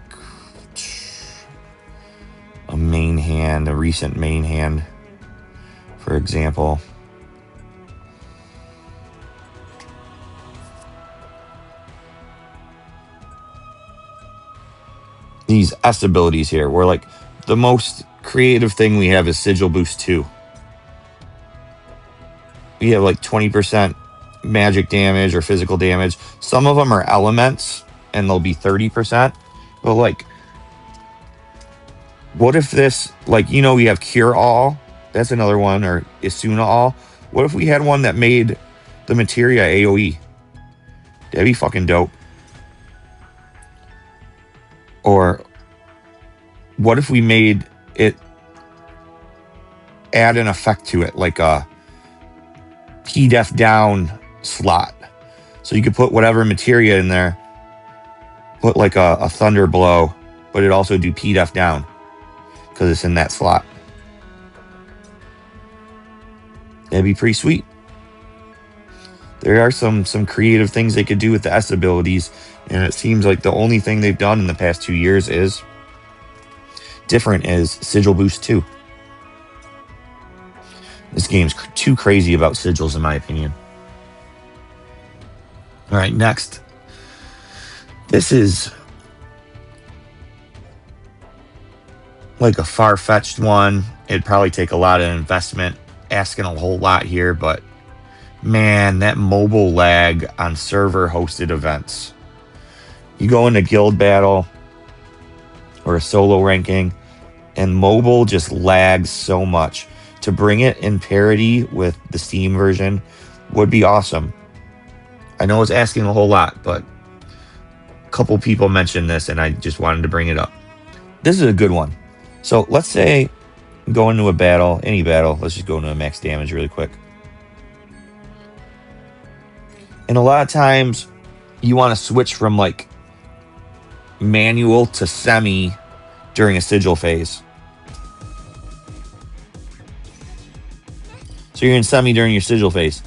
a main hand, a recent main hand, for example. These S abilities here, where like the most creative thing we have is Sigil Boost 2. We have like 20% magic damage or physical damage. Some of them are elements and they'll be 30%. But like, what if this, like, you know, we have Cure All. That's another one, or Isuna All. What if we had one that made the materia AoE? That'd be fucking dope. Or what if we made it add an effect to it, like a P-Def down slot. So you could put whatever materia in there, put like a thunder blow, but it also do P-Def down because it's in that slot. That'd be pretty sweet. There are some creative things they could do with the S abilities, and it seems like the only thing they've done in the past 2 years is different is Sigil Boost 2. This game's too crazy about sigils, in my opinion. All right, next. This is like a far-fetched one. It'd probably take a lot of investment, asking a whole lot here, but man, that mobile lag on server-hosted events. You go into guild battle or a solo ranking, and mobile just lags so much. To bring it in parity with the Steam version would be awesome. I know it's asking a whole lot, but a couple people mentioned this, and I just wanted to bring it up. This is a good one. So let's say go into a battle, any battle. Let's just go into a max damage really quick. And a lot of times you want to switch from like manual to semi during a sigil phase. So you're in semi during your sigil phase.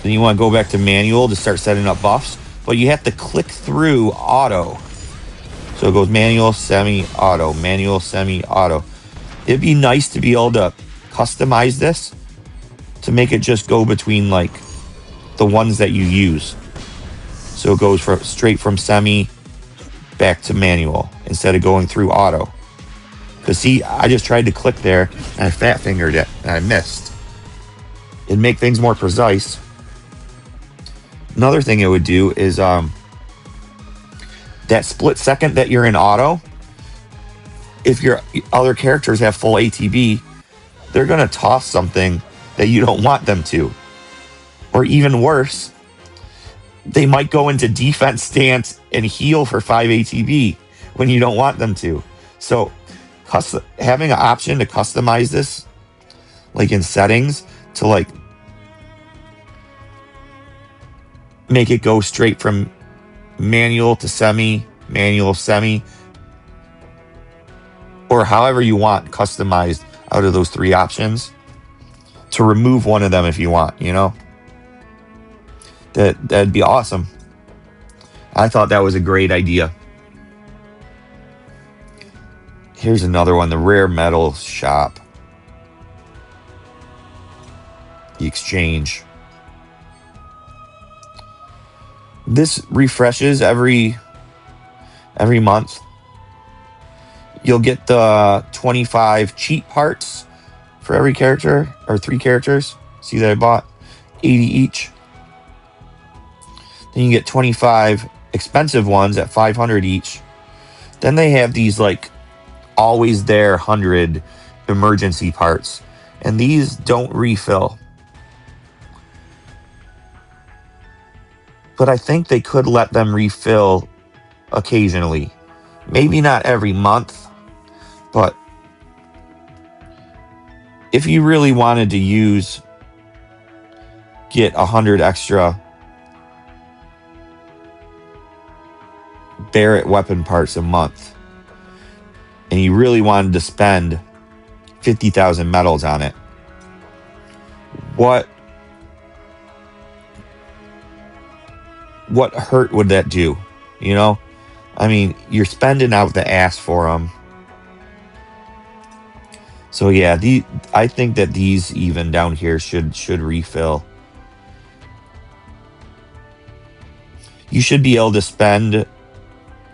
Then you want to go back to manual to start setting up buffs, but you have to click through auto. So it goes manual, semi, auto, manual, semi, auto. It'd be nice to be able to customize this to make it just go between like the ones that you use. So it goes straight from semi back to manual instead of going through auto. Because see, I just tried to click there and I fat fingered it and I missed. It'd make things more precise. Another thing it would do is that split second that you're in auto, if your other characters have full ATB, they're going to toss something that you don't want them to. Or even worse, they might go into defense stance and heal for 5 ATB when you don't want them to. So having an option to customize this, like in settings, to like make it go straight from manual to semi, manual, semi, or however you want customized out of those 3 options, to remove one of them if you want, you know? That'd be awesome. I thought that was a great idea. Here's another one, the Rare Metal Shop. The Exchange. This refreshes every month. You'll get the 25 cheap parts for every character, or 3 characters. See that I bought 80 each. Then you get 25 expensive ones at 500 each. Then they have these like always there 100 emergency parts, and these don't refill. But I think they could let them refill occasionally. Maybe not every month, but if you really wanted to get 100 extra Barrett weapon parts a month, and you really wanted to spend 50,000 medals on it, what hurt would that do? You know? I mean, you're spending out the ass for them. So yeah, I think that these even down here should refill. You should be able to spend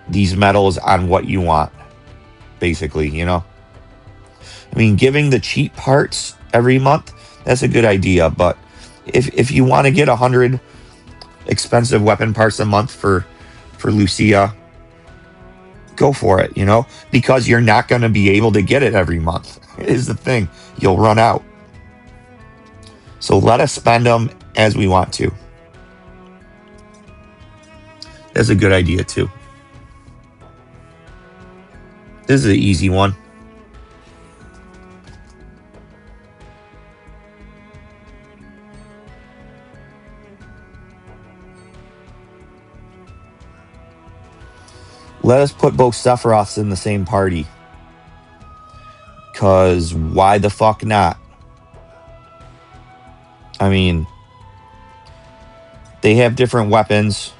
these medals on what you want, basically, you know? I mean, giving the cheap parts every month, that's a good idea, but if you want to get 100 expensive weapon parts a month for Lucia, go for it, you know? Because you're not going to be able to get it every month, is the thing. You'll run out. So let us spend them as we want to. That's a good idea, too. This is an easy one. Let us put both Sephiroths in the same party. Because why the fuck not? I mean, they have different weapons.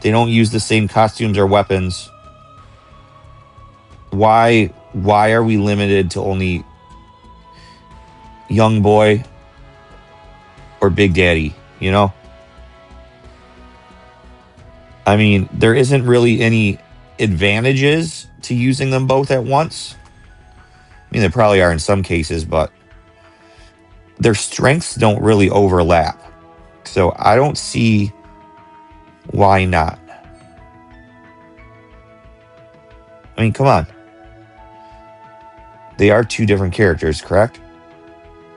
They don't use the same costumes or weapons. Why are we limited to only Young Boy or Big Daddy, you know? I mean, there isn't really any advantages to using them both at once. I mean, there probably are in some cases, but their strengths don't really overlap. So I don't see why not. I mean, come on. They are 2 different characters, correct?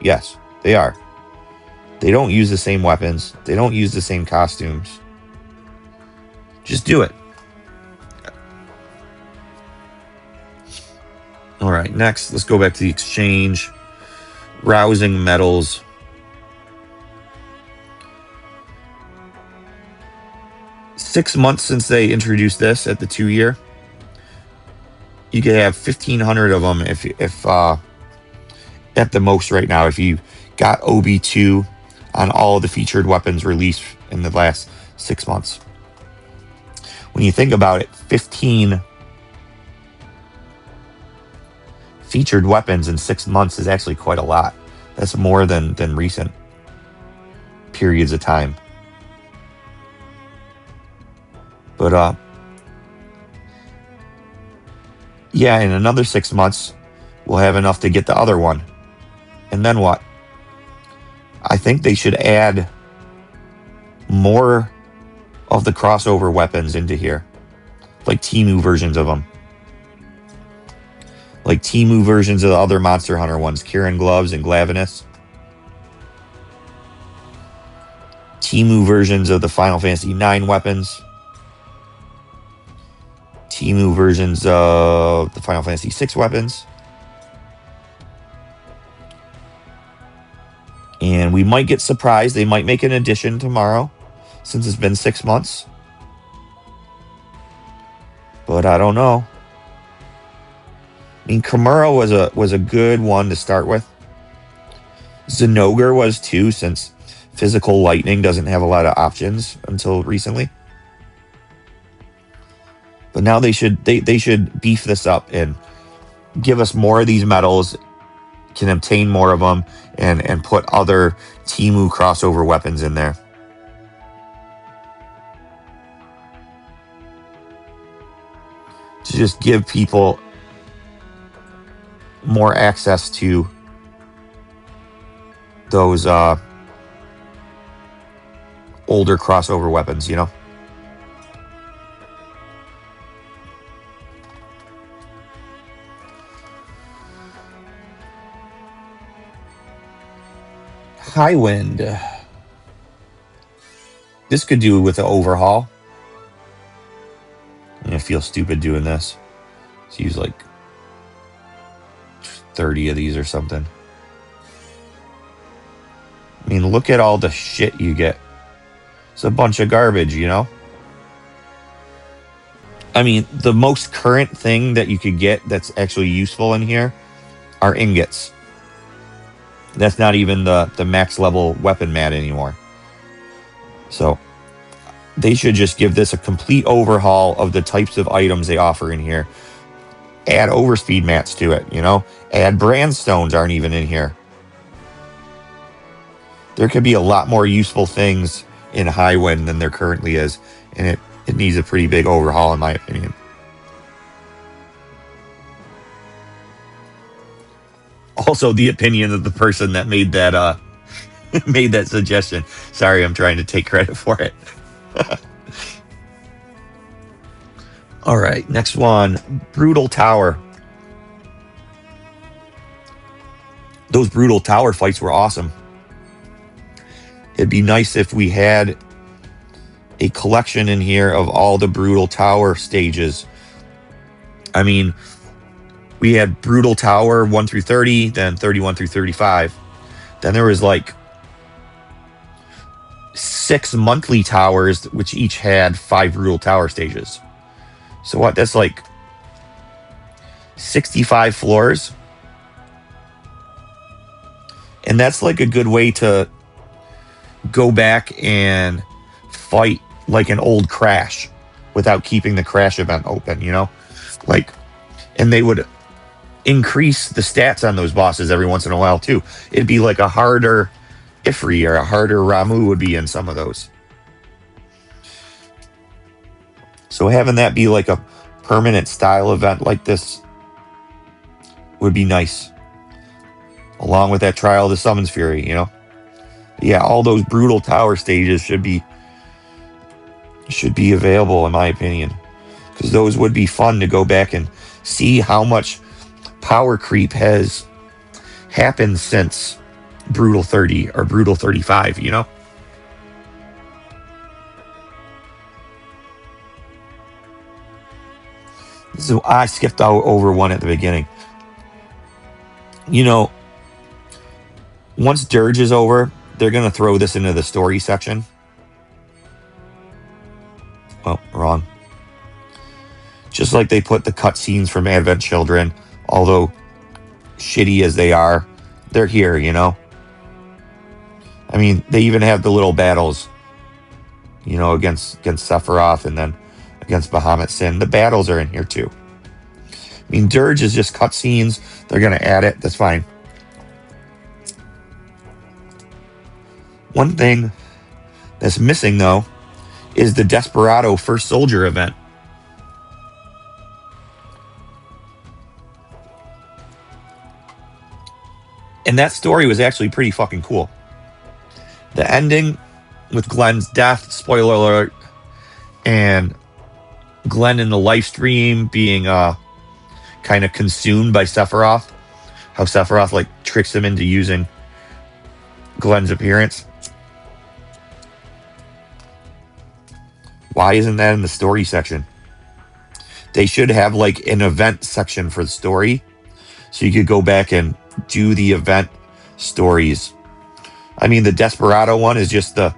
Yes, they are. They don't use the same weapons. They don't use the same costumes. Just do it. All right, next, let's go back to the exchange. Rousing medals. Six months since they introduced this at the 2-year. You could have 1,500 of them if at the most right now, if you got OB2 on all of the featured weapons released in the last 6 months. When you think about it, 15 featured weapons in 6 months is actually quite a lot. That's more than recent periods of time. But yeah, in another 6 months, we'll have enough to get the other one. And then what? I think they should add more of the crossover weapons into here. Like Temu versions of them. Like Temu versions of the other Monster Hunter ones. Kieran Gloves and Glavenus. Temu versions of the Final Fantasy IX weapons. Temu versions of the Final Fantasy VI weapons. And we might get surprised. They might make an addition tomorrow, since it's been 6 months. But I don't know. I mean, Kimura was a good one to start with. Zinogre was too, since Physical Lightning doesn't have a lot of options until recently. But now they should beef this up and give us more of these medals, can obtain more of them, and put other Temu crossover weapons in there. To just give people more access to those older crossover weapons, you know? High Wind. This could do with an overhaul. I'm gonna feel stupid doing this. Let's use like 30 of these or something. I mean, look at all the shit you get. It's a bunch of garbage, you know? I mean, the most current thing that you could get that's actually useful in here are ingots. That's not even the max level weapon mat anymore. So they should just give this a complete overhaul of the types of items they offer in here. Add overspeed mats to it, you know? Add brand stones aren't even in here. There could be a lot more useful things in High Wind than there currently is. And it needs a pretty big overhaul, in my opinion. Also, the opinion of the person that made that made that suggestion. Sorry, I'm trying to take credit for it. All right, next one, Brutal Tower. Those Brutal Tower fights were awesome. It'd be nice if we had a collection in here of all the Brutal Tower stages. I mean, we had Brutal Tower 1 through 30, then 31 through 35. Then there was like 6 monthly towers, which each had 5 Brutal Tower stages. So what? That's like 65 floors. And that's like a good way to go back and fight like an old Crash without keeping the Crash event open, you know? Like, and they would increase the stats on those bosses every once in a while too. It'd be like a harder Ifri or a harder Ramu would be in some of those. So having that be like a permanent style event like this would be nice. Along with that Trial of the Summons Fury, you know? Yeah, all those Brutal Tower stages should be available, in my opinion. Because those would be fun to go back and see how much power creep has happened since Brutal 30 or Brutal 35, you know? So I skipped over one at the beginning. You know, once Dirge is over, they're going to throw this into the story section. Oh, wrong. Just like they put the cutscenes from Advent Children, although shitty as they are, they're here, you know? I mean, they even have the little battles, you know, against Sephiroth and then against Bahamut Sin. The battles are in here too. I mean, Dirge is just cutscenes. They're going to add it. That's fine. One thing that's missing, though, is the Desperado First Soldier event. And that story was actually pretty fucking cool. The ending with Glenn's death, spoiler alert, and Glenn in the live stream being kind of consumed by Sephiroth. How Sephiroth like tricks him into using Glenn's appearance. Why isn't that in the story section? They should have like an event section for the story, so you could go back and do the event stories. I mean, the Desperado one is just the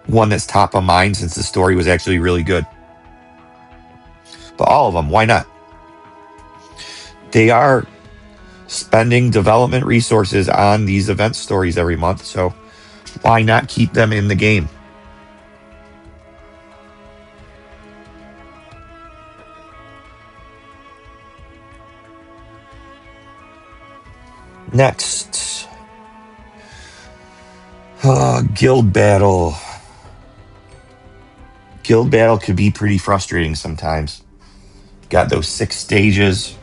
one that's top of mind since the story was actually really good. But all of them, why not? They are spending development resources on these event stories every month, so why not keep them in the game? Next, guild battle. Guild battle could be pretty frustrating sometimes. Got those 6 stages.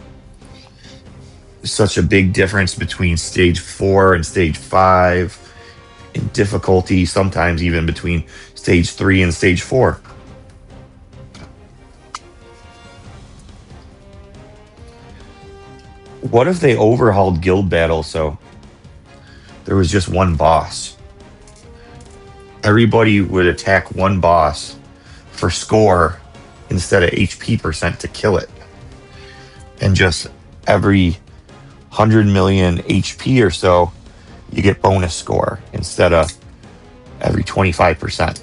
Such a big difference between stage 4 and stage 5 in difficulty, sometimes even between stage 3 and stage 4. What if they overhauled guild battle so there was just one boss? Everybody would attack one boss for score instead of HP percent to kill it. And just every 100 million HP or so, you get bonus score instead of every 25%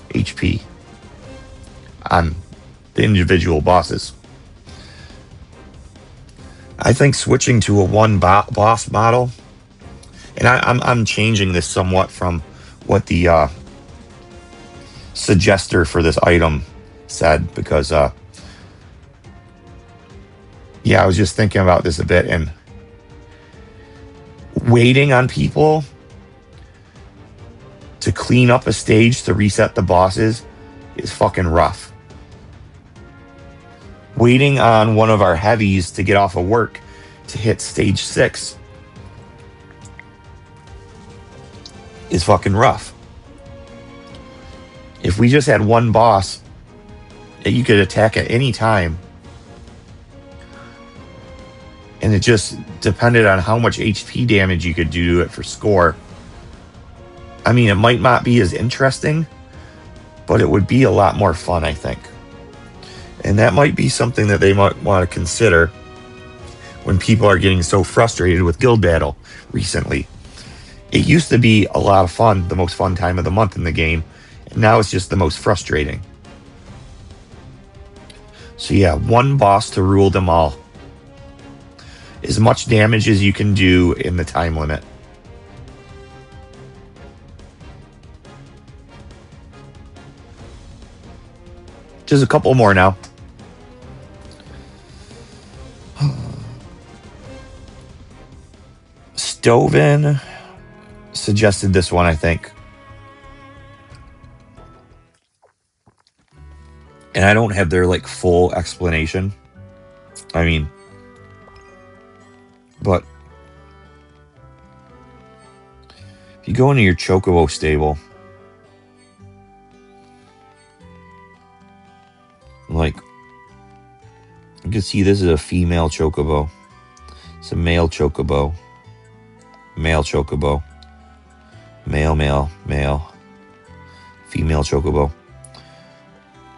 HP on the individual bosses. I think switching to a one boss model, and I'm changing this somewhat from what the suggester for this item said, because yeah, I was just thinking about this a bit, and waiting on people to clean up a stage to reset the bosses is fucking rough. Waiting on one of our heavies to get off of work to hit stage 6 is fucking rough. If we just had one boss that you could attack at any time, and it just depended on how much HP damage you could do to it for score, I mean, it might not be as interesting, but it would be a lot more fun, I think. And that might be something that they might want to consider when people are getting so frustrated with guild battle recently. It used to be a lot of fun, the most fun time of the month in the game, and now it's just the most frustrating. So yeah, one boss to rule them all. As much damage as you can do in the time limit. Just a couple more now. Stovin suggested this one, I think. And I don't have their like full explanation. I mean, but if you go into your Chocobo stable, like, you can see this is a female Chocobo. It's a male Chocobo. Male Chocobo. Male, male, male. Female Chocobo.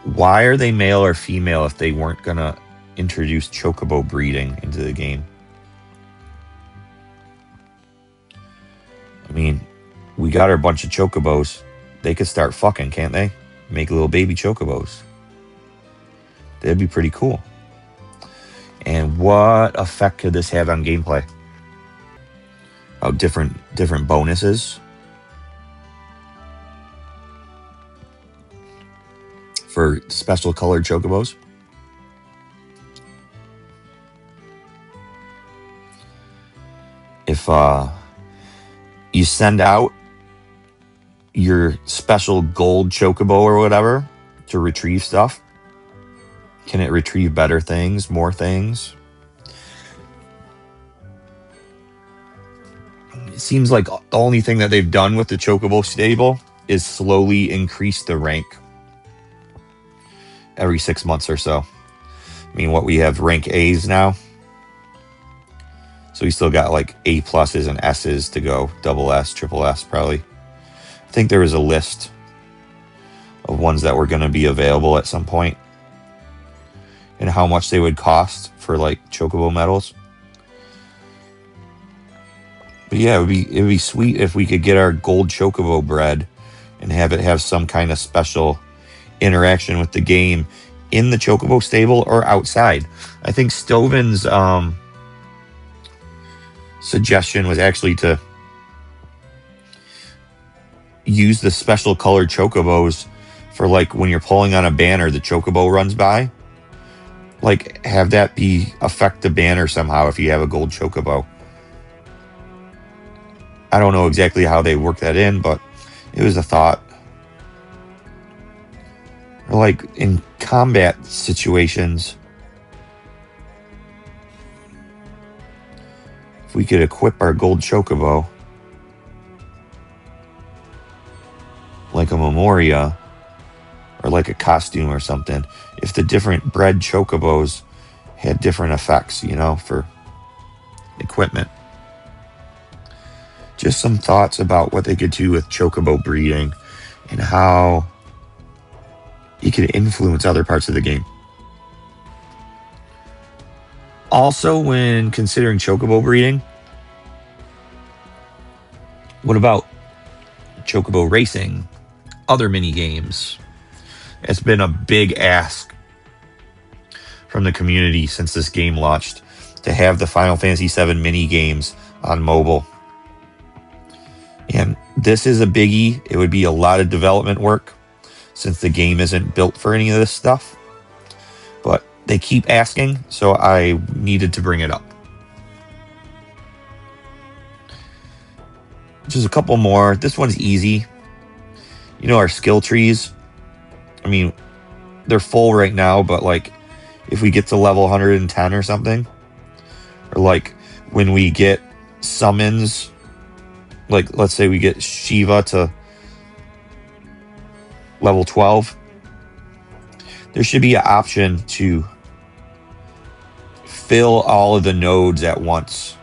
Why are they male or female if they weren't going to introduce Chocobo breeding into the game? I mean, we got our bunch of Chocobos. They could start fucking, can't they? Make little baby Chocobos. That'd be pretty cool. And what effect could this have on gameplay? Oh, different bonuses for special colored Chocobos. If you send out your special gold Chocobo or whatever to retrieve stuff, can it retrieve better things, more things? It seems like the only thing that they've done with the Chocobo stable is slowly increase the rank every 6 months or so. I mean, what we have rank A's now. So we still got like A pluses and S's to go. Double S, triple S probably. I think there was a list of ones that were going to be available at some point and how much they would cost for like Chocobo medals. But yeah, it would be sweet if we could get our gold Chocobo bred and have it have some kind of special interaction with the game in the Chocobo stable or outside. I think Stovin's suggestion was actually to use the special colored Chocobos for like when you're pulling on a banner, the Chocobo runs by. Like have that be affect the banner somehow if you have a gold Chocobo. I don't know exactly how they work that in, but it was a thought. Or like in combat situations, if we could equip our gold chocobo like a Memoria or like a costume or something, if the different bred chocobos had different effects, you know, for equipment. Just some thoughts about what they could do with chocobo breeding and how it could influence other parts of the game. Also, when considering chocobo breeding, what about chocobo racing, other mini games? It's been a big ask from the community since this game launched to have the Final Fantasy VII mini games on mobile. And this is a biggie. It would be a lot of development work since the game isn't built for any of this stuff. But they keep asking, so I needed to bring it up. Just a couple more. This one's easy. You know, our skill trees, I mean, they're full right now, but like if we get to level 110 or something, or like when we get summons, like let's say we get Shiva to level 12, there should be an option to fill all of the nodes at once.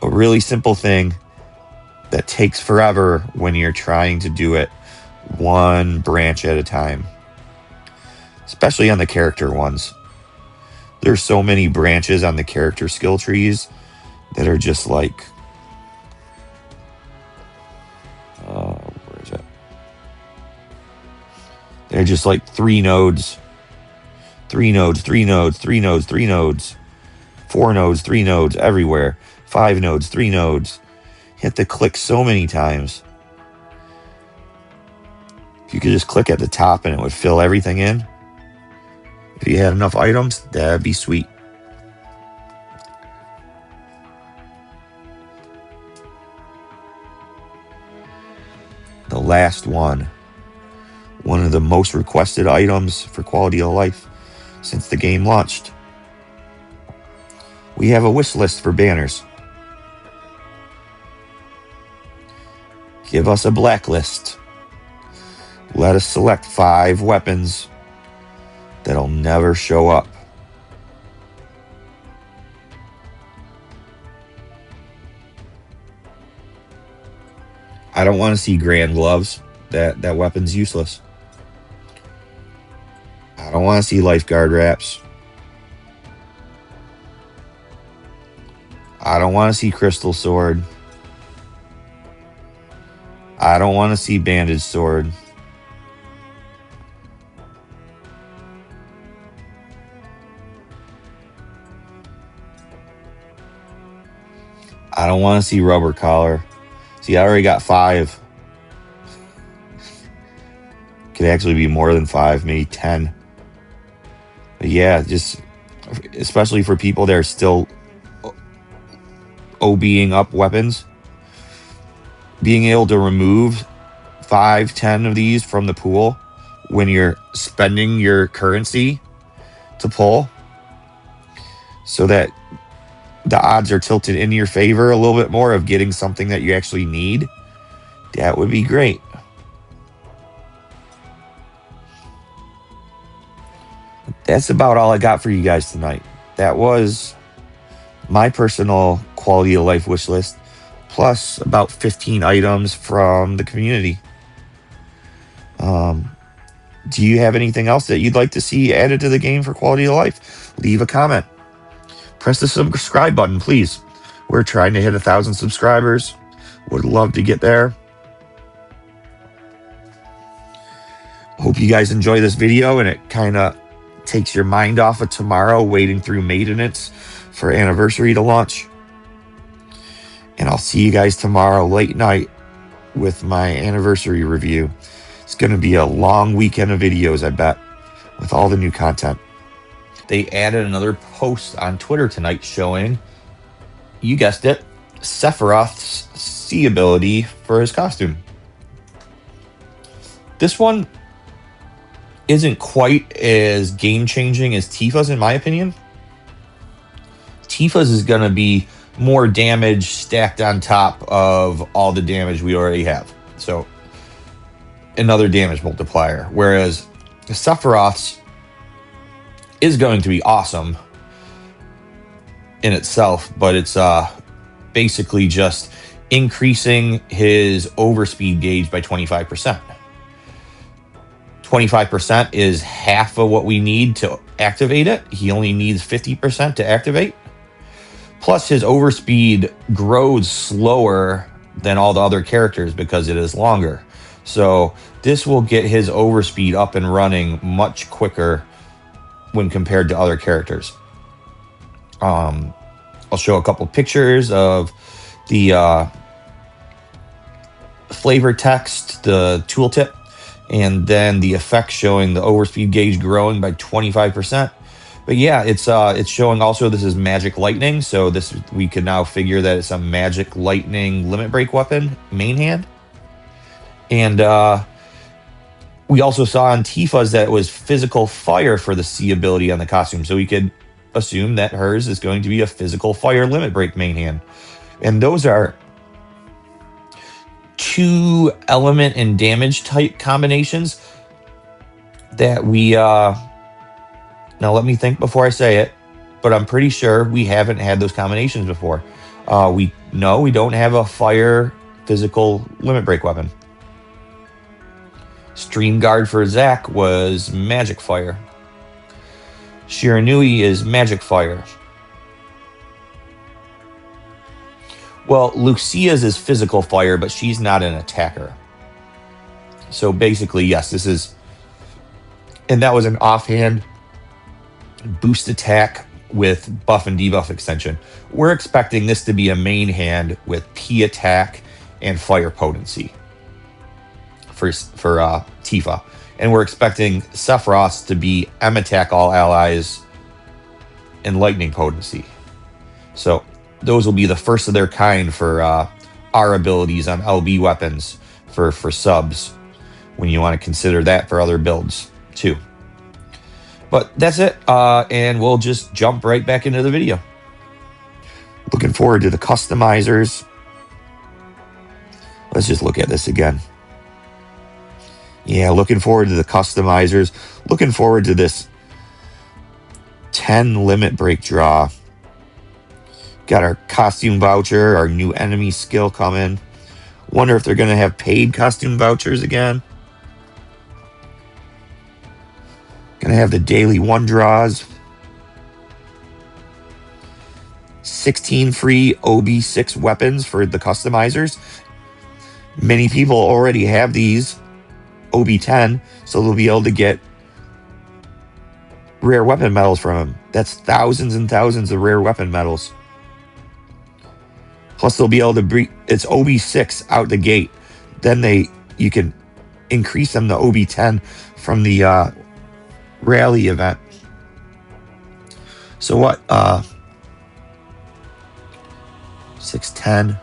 A really simple thing that takes forever when you're trying to do it one branch at a time, especially on the character ones. There's so many branches on the character skill trees that are just like, where is it? They're just like 3 nodes, 3 nodes, 3 nodes, 3 nodes, 3 nodes, 4 nodes, 3 nodes everywhere, 5 nodes, 3 nodes. You have to click so many times. If you could just click at the top and it would fill everything in. If you had enough items, that'd be sweet. The last one of the most requested items for quality of life since the game launched. We have a wish list for banners. Give us a blacklist. Let us select 5 weapons that'll never show up. I don't want to see grand gloves. That weapon's useless. I don't want to see lifeguard wraps. I don't want to see crystal sword. I don't want to see bandage sword. I don't want to see rubber collar. See, I already got 5. Could actually be more than 5, maybe 10. But yeah, just especially for people that are still OBing up weapons, being able to remove 5, 10 of these from the pool when you're spending your currency to pull, so that the odds are tilted in your favor a little bit more of getting something that you actually need, that would be great. That's about all I got for you guys tonight. That was my personal quality of life wish list, plus about 15 items from the community. Do you have anything else that you'd like to see added to the game for quality of life? Leave a comment. Press the subscribe button, please. We're trying to hit 1,000 subscribers. Would love to get there. Hope you guys enjoy this video and it kind of takes your mind off of tomorrow waiting through maintenance for Anniversary to launch. And I'll see you guys tomorrow late night with my Anniversary review. It's going to be a long weekend of videos, I bet, with all the new content. They added another post on Twitter tonight showing you guessed it, Sephiroth's C ability for his costume. This one isn't quite as game-changing as Tifa's, in my opinion. Tifa's is going to be more damage stacked on top of all the damage we already have. So, another damage multiplier. Whereas Sephiroth's is going to be awesome in itself, but it's basically just increasing his overspeed gauge by 25%. 25% is half of what we need to activate it. He only needs 50% to activate. Plus, his overspeed grows slower than all the other characters because it is longer. So this will get his overspeed up and running much quicker when compared to other characters. I'll show a couple pictures of the flavor text, the tooltip, and then the effect showing the overspeed gauge growing by 25%. But yeah, it's showing also this is magic lightning, so this we can now figure that it's a magic lightning limit break weapon main hand. And we also saw on Tifa's that it was physical fire for the C ability on the costume, so we could assume that hers is going to be a physical fire limit break main hand. And those are 2 element and damage type combinations that we now let me think before I say it, but I'm pretty sure we haven't had those combinations before. We don't have a fire physical limit break weapon. Stream Guard for Zack was magic fire. Shiranui is magic fire. Well, Lucia's is physical fire, but she's not an attacker. So basically, yes, this is... And that was an offhand boost attack with buff and debuff extension. We're expecting this to be a main hand with P attack and fire potency for Tifa. And we're expecting Sephiroth to be M attack all allies and lightning potency. So those will be the first of their kind for our abilities on LB weapons for subs, when you want to consider that for other builds too. But that's it, and we'll just jump right back into the video. Looking forward to the customizers. Let's just look at this again. Yeah, looking forward to the customizers. Looking forward to this 10 limit break draw. Got our costume voucher, our new enemy skill coming. Wonder if they're going to have paid costume vouchers again. Going to have the daily 1 draws. 16 free OB6 weapons for the customizers. Many people already have these OB10, so they'll be able to get rare weapon medals from them. That's thousands and thousands of rare weapon medals. Plus, they'll be able to it's OB6 out the gate. Then you can increase them to OB10 from the rally event. So what? 610.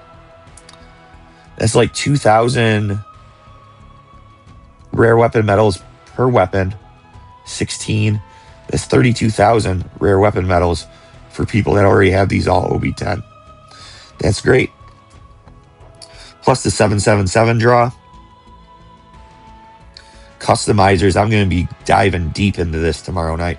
That's like 2,000 rare weapon medals per weapon. 16. That's 32,000 rare weapon medals for people that already have these all OB10. That's great. Plus the 777 draw. Customizers, I'm going to be diving deep into this tomorrow night.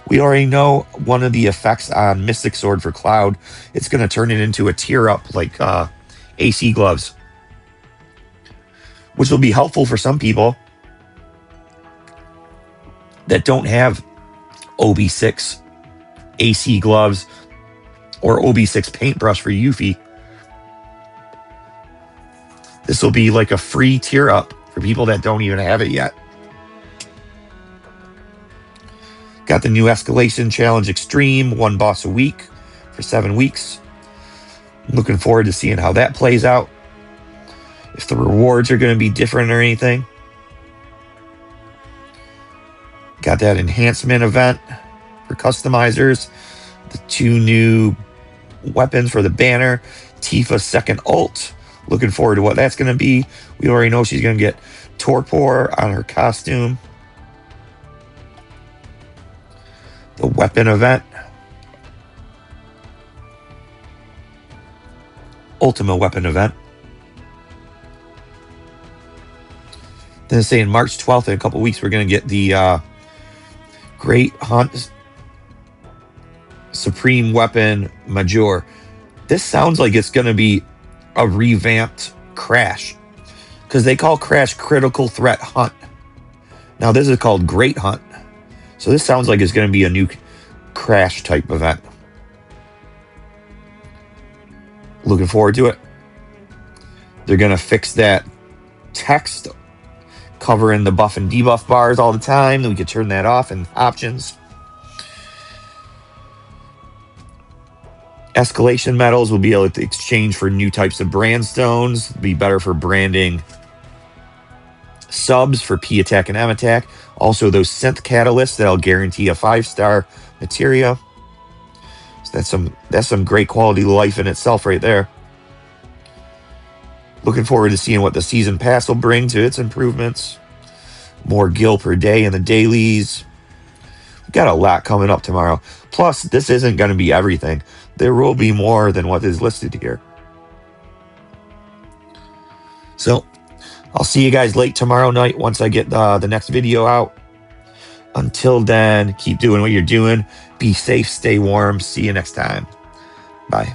We already know one of the effects on Mystic Sword for Cloud, it's going to turn it into a tier up like AC gloves, which will be helpful for some people that don't have OB6 AC gloves or OB6 paintbrush for Yuffie. This will be like a free tier up for people that don't even have it yet. Got the new Escalation Challenge Extreme, 1 boss a week for 7 weeks. Looking forward to seeing how that plays out. If the rewards are going to be different or anything. Got that enhancement event for customizers. The 2 new weapons for the banner. Tifa second ult. Looking forward to what that's going to be. We already know she's going to get torpor on her costume. The weapon event. Ultimate weapon event. Then saying March 12th in a couple weeks, we're going to get the Great Hunt Supreme Weapon Major. This sounds like it's going to be a revamped Crash, because they call Crash Critical Threat Hunt. Now this is called Great Hunt. So this sounds like it's going to be a new Crash type event. Looking forward to it. They're going to fix that text covering the buff and debuff bars all the time. Then we can turn that off in options. Escalation medals will be able to exchange for new types of brand stones. Be better for branding subs for P attack and M attack. Also those synth catalysts that'll guarantee a 5-star materia. So that's some great quality of life in itself right there. Looking forward to seeing what the season pass will bring to its improvements. More gil per day in the dailies. We've got a lot coming up tomorrow. Plus, this isn't going to be everything. There will be more than what is listed here. So, I'll see you guys late tomorrow night once I get the next video out. Until then, keep doing what you're doing. Be safe, stay warm. See you next time. Bye.